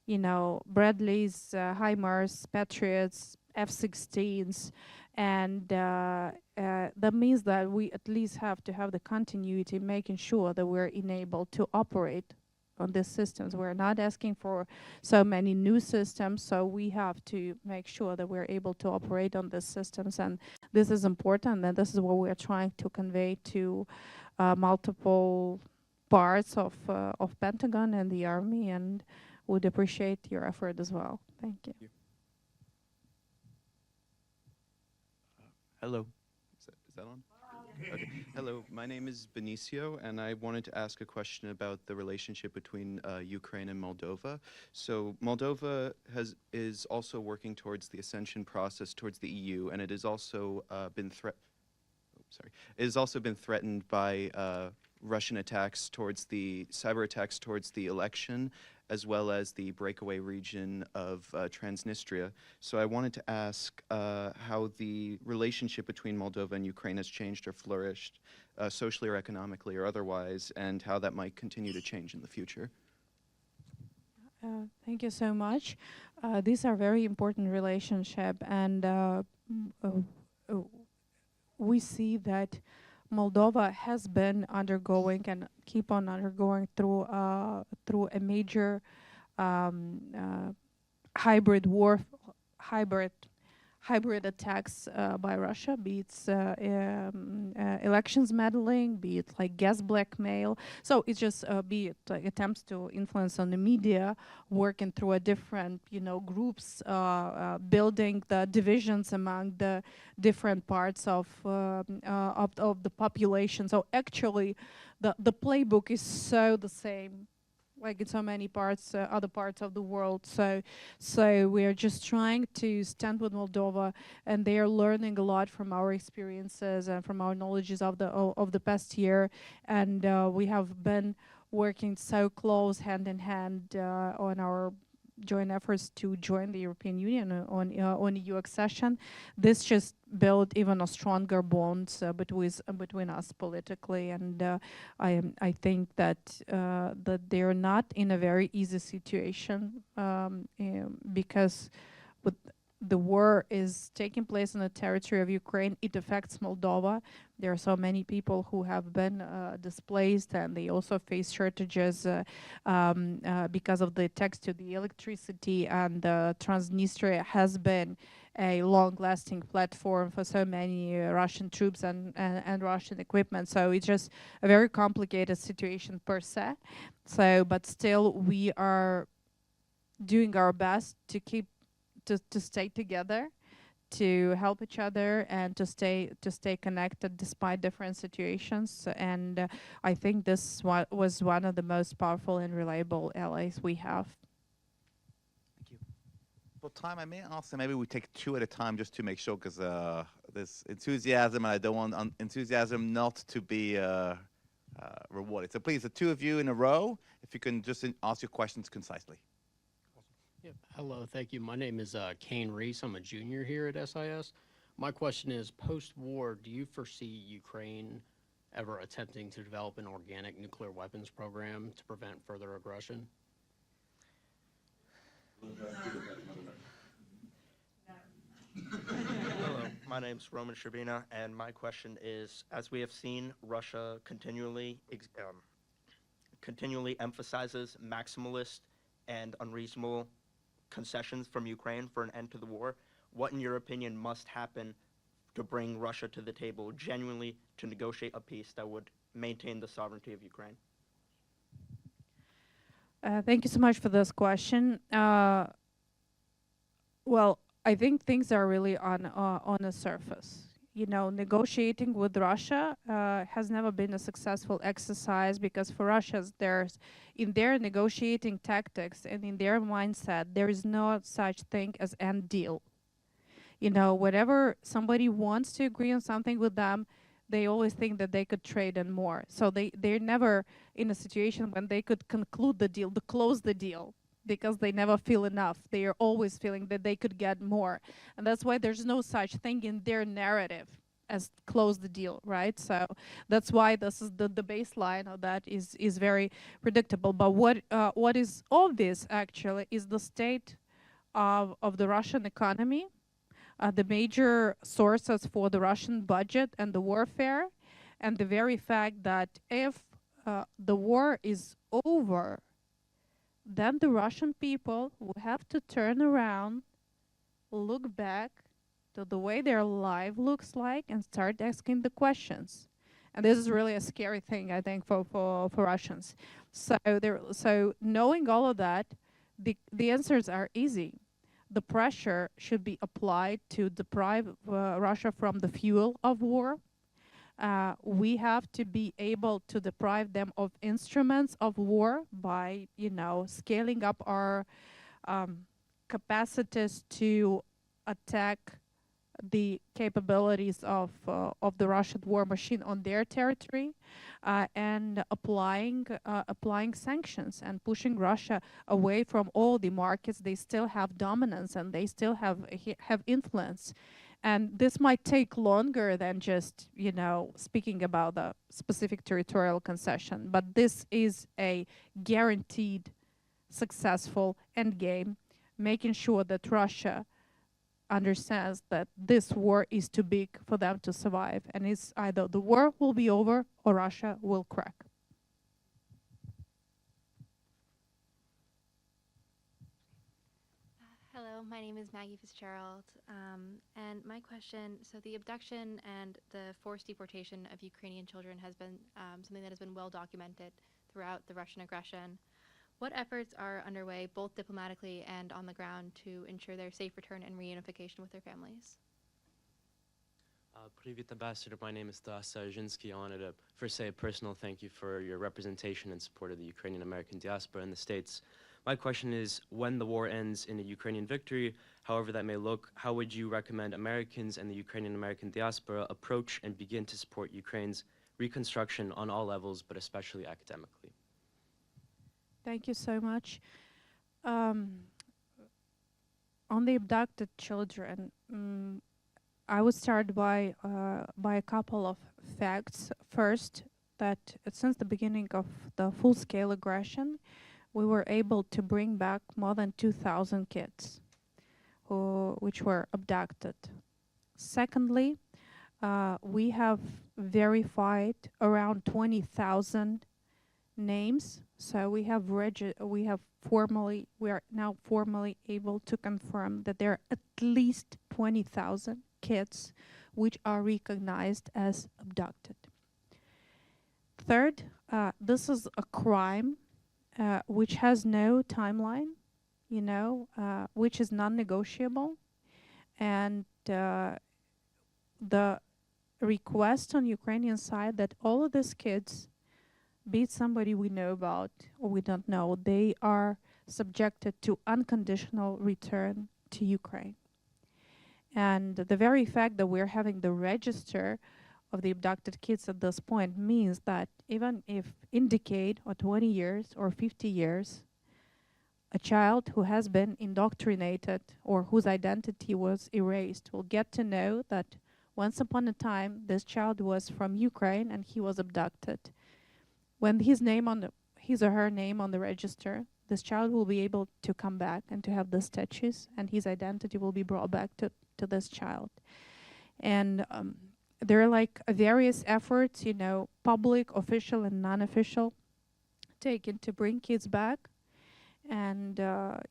You know, Bradleys, HIMARS, Patriots, F-16s, and that means that we at least have to have the continuity, making sure that we're enabled to operate on these systems. We're not asking for so many new systems, so we have to make sure that we're able to operate on these systems, and this is important, and this is what we're trying to convey to multiple parts of Pentagon and the Army, and would appreciate your effort as well. Thank you.
Hello. Is that on? Okay. Hello, my name is Benicio, and I wanted to ask a question about the relationship between Ukraine and Moldova. So Moldova is also working towards the accession process towards the EU, and it has also been threatened by Russian attacks towards the cyber attacks towards the election, as well as the breakaway region of Transnistria. So I wanted to ask how the relationship between Moldova and Ukraine has changed or flourished, socially or economically or otherwise, and how that might continue to change in the future.
Thank you so much. These are very important relationship, and we see that Moldova has been undergoing and keep on undergoing through a major hybrid attacks by Russia, be it elections meddling, be it like gas blackmail. So it's just be it like attempts to influence on the media, working through a different groups, building the divisions among the different parts of the population. So actually, the playbook is so the same, like in so many parts, other parts of the world. So we are just trying to stand with Moldova, and they are learning a lot from our experiences and from our knowledges of the past year. And we have been working so close, hand in hand, on our joint efforts to join the European Union on EU accession. This just built even a stronger bond between us politically, and I think that they're not in a very easy situation, because with the war is taking place on the territory of Ukraine. It affects Moldova. There are so many people who have been displaced, and they also face shortages because of the attacks to the electricity. And Transnistria has been a long-lasting platform for so many Russian troops and Russian equipment. So it's just a very complicated situation per se. But still, we are doing our best to keep to stay together, to help each other, and to stay connected despite different situations. And I think this was one of the most powerful and reliable allies we have.
Thank you. For time, I may ask, maybe we take two at a time just to make sure, because there's enthusiasm, and I don't want enthusiasm not to be rewarded. So please, the two of you in a row, if you can just ask your questions concisely.
Yep. Hello, thank you. My name is Kane Reese. I'm a junior here at SIS. My question is, post-war, do you foresee Ukraine ever attempting to develop an organic nuclear weapons program to prevent further aggression?
Hello.
My name's Roman Sherbina, and my question is, as we have seen, Russia continually emphasizes maximalist and unreasonable concessions from Ukraine for an end to the war. What, in your opinion, must happen to bring Russia to the table genuinely to negotiate a peace that would maintain the sovereignty of Ukraine?
Thank you so much for this question. Well, I think things are really on the surface. You know, negotiating with Russia has never been a successful exercise because for Russians, there's in their negotiating tactics and in their mindset, there is no such thing as end deal. You know, whenever somebody wants to agree on something with them, they always think that they could trade in more. So they're never in a situation when they could conclude the deal, to close the deal, because they never feel enough. They are always feeling that they could get more. And that's why there's no such thing in their narrative as close the deal, right? So that's why this is the baseline of that is very predictable. But what is obvious actually is the state of the Russian economy, the major sources for the Russian budget and the warfare, and the very fact that if the war is over, then the Russian people will have to turn around, look back to the way their life looks like, and start asking the questions. And this is really a scary thing, I think, for Russians. So knowing all of that, the answers are easy. The pressure should be applied to deprive Russia from the fuel of war. We have to be able to deprive them of instruments of war by, you know, scaling up our capacities to attack the capabilities of the Russian war machine on their territory, and applying sanctions and pushing Russia away from all the markets. They still have dominance and they still have influence. And this might take longer than just, you know, speaking about the specific territorial concession, but this is a guaranteed successful endgame, making sure that Russia understands that this war is too big for them to survive, and it's either the war will be over or Russia will crack.
Hello, my name is Maggie Fitzgerald, and my question, so the abduction and the forced deportation of Ukrainian children has been something that has been well documented throughout the Russian aggression. What efforts are underway, both diplomatically and on the ground, to ensure their safe return and reunification with their families?
Привет, Ambassador. My name is Taras Sarzynsky. I wanted to first say a personal thank you for your representation and support of the Ukrainian American diaspora in the States. My question is, when the war ends in a Ukrainian victory, however that may look, how would you recommend Americans and the Ukrainian American diaspora approach and begin to support Ukraine's reconstruction on all levels, but especially academically?
Thank you so much. On the abducted children, I would start by a couple of facts. First, that since the beginning of the full-scale aggression, we were able to bring back more than 2,000 kids which were abducted. Secondly, we have verified around 20,000 names. So we are now formally able to confirm that there are at least 20,000 kids which are recognized as abducted. Third, this is a crime which has no timeline, you know, which is non-negotiable, and the request on Ukrainian side that all of these kids, be it somebody we know about or we don't know, they are subjected to unconditional return to Ukraine. And the very fact that we're having the register of the abducted kids at this point means that even if in decade or 20 years or 50 years, a child who has been indoctrinated or whose identity was erased will get to know that once upon a time this child was from Ukraine and he was abducted. When his or her name on the register, this child will be able to come back and to have the statues, and his identity will be brought back to this child. And there are like various efforts, you know, public, official, and non-official, taken to bring kids back. And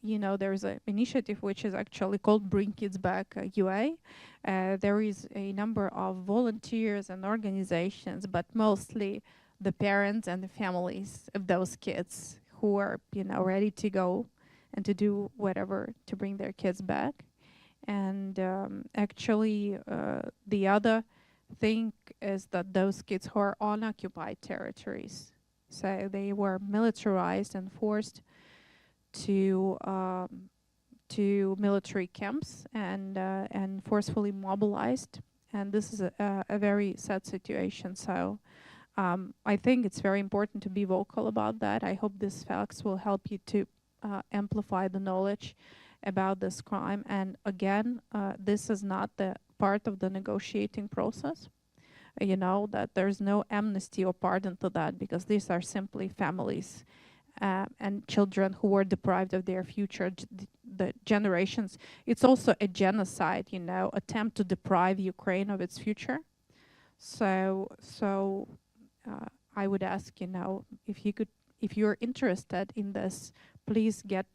you know, there's an initiative which is actually called Bring Kids Back UA. There is a number of volunteers and organizations, but mostly the parents and the families of those kids who are, you know, ready to go and to do whatever to bring their kids back. And actually, the other thing is that those kids who are on occupied territories, so they were militarized and forced to military camps and forcefully mobilized, and this is a very sad situation. So I think it's very important to be vocal about that. I hope these facts will help you to amplify the knowledge about this crime. And again, this is not the part of the negotiating process. You know, that there's no amnesty or pardon to that, because these are simply families and children who were deprived of their future, the generations. It's also a genocide, you know, attempt to deprive Ukraine of its future. So I would ask, you know, if you're interested in this, please get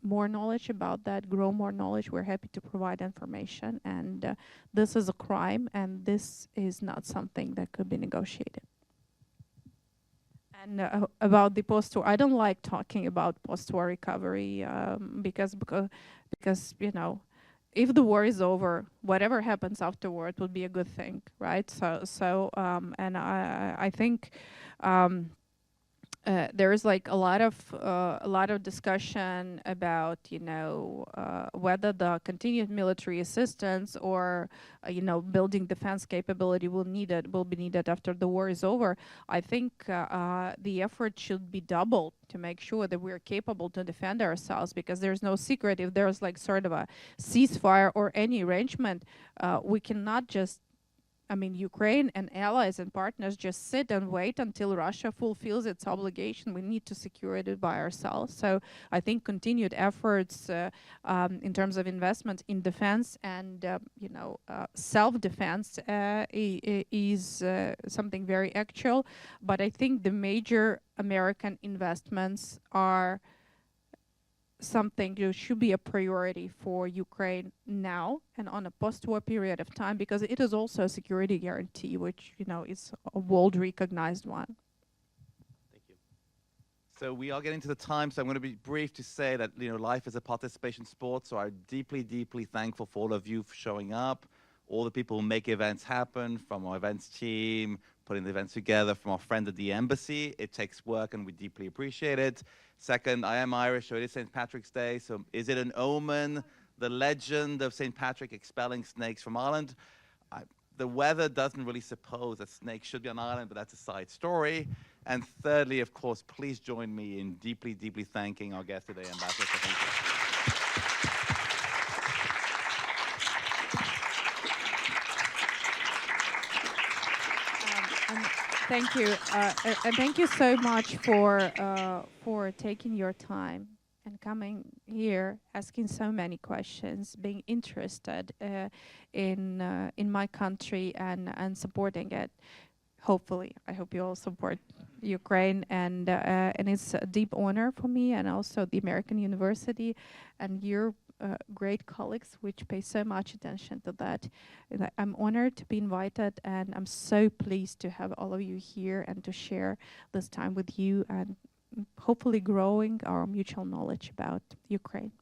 more knowledge about that, grow more knowledge. We're happy to provide information. And this is a crime, and this is not something that could be negotiated. And about the post-war, I don't like talking about post-war recovery because you know, if the war is over, whatever happens afterward would be a good thing, right? And I think there is like a lot of discussion about, you know, whether the continued military assistance or you know, building defense capability will be needed after the war is over. I think the effort should be doubled to make sure that we're capable to defend ourselves, because there's no secret, if there's like sort of a ceasefire or any arrangement, we cannot just, I mean, Ukraine and allies and partners just sit and wait until Russia fulfills its obligation. We need to secure it by ourselves. So I think continued efforts in terms of investment in defense and you know, self-defense is something very actual. But I think the major American investments are something that should be a priority for Ukraine now and on a post-war period of time, because it is also a security guarantee, which, you know, is a world recognized one.
Thank you. So we are getting to the time, so I'm going to be brief to say that, you know, life is a participation sport, so I'm deeply, deeply thankful for all of you for showing up, all the people who make events happen, from our events team, putting the events together, from our friend at the embassy. It takes work and we deeply appreciate it. Second, I am Irish, so it is St. Patrick's Day, so is it an omen, the legend of St. Patrick expelling snakes from Ireland? The weather doesn't really suppose that snakes should be on Ireland, but that's a side story. And thirdly, of course, please join me in deeply, deeply thanking our guest today, Ambassador. So thank you.
Thank you, and thank you so much for taking your time and coming here, asking so many questions, being interested in my country and supporting it. Hopefully, I hope you all support Ukraine, and it's a deep honor for me, and also the American University and your great colleagues, which pay so much attention to that. I'm honored to be invited, and I'm so pleased to have all of you here and to share this time with you, and hopefully growing our mutual knowledge about Ukraine.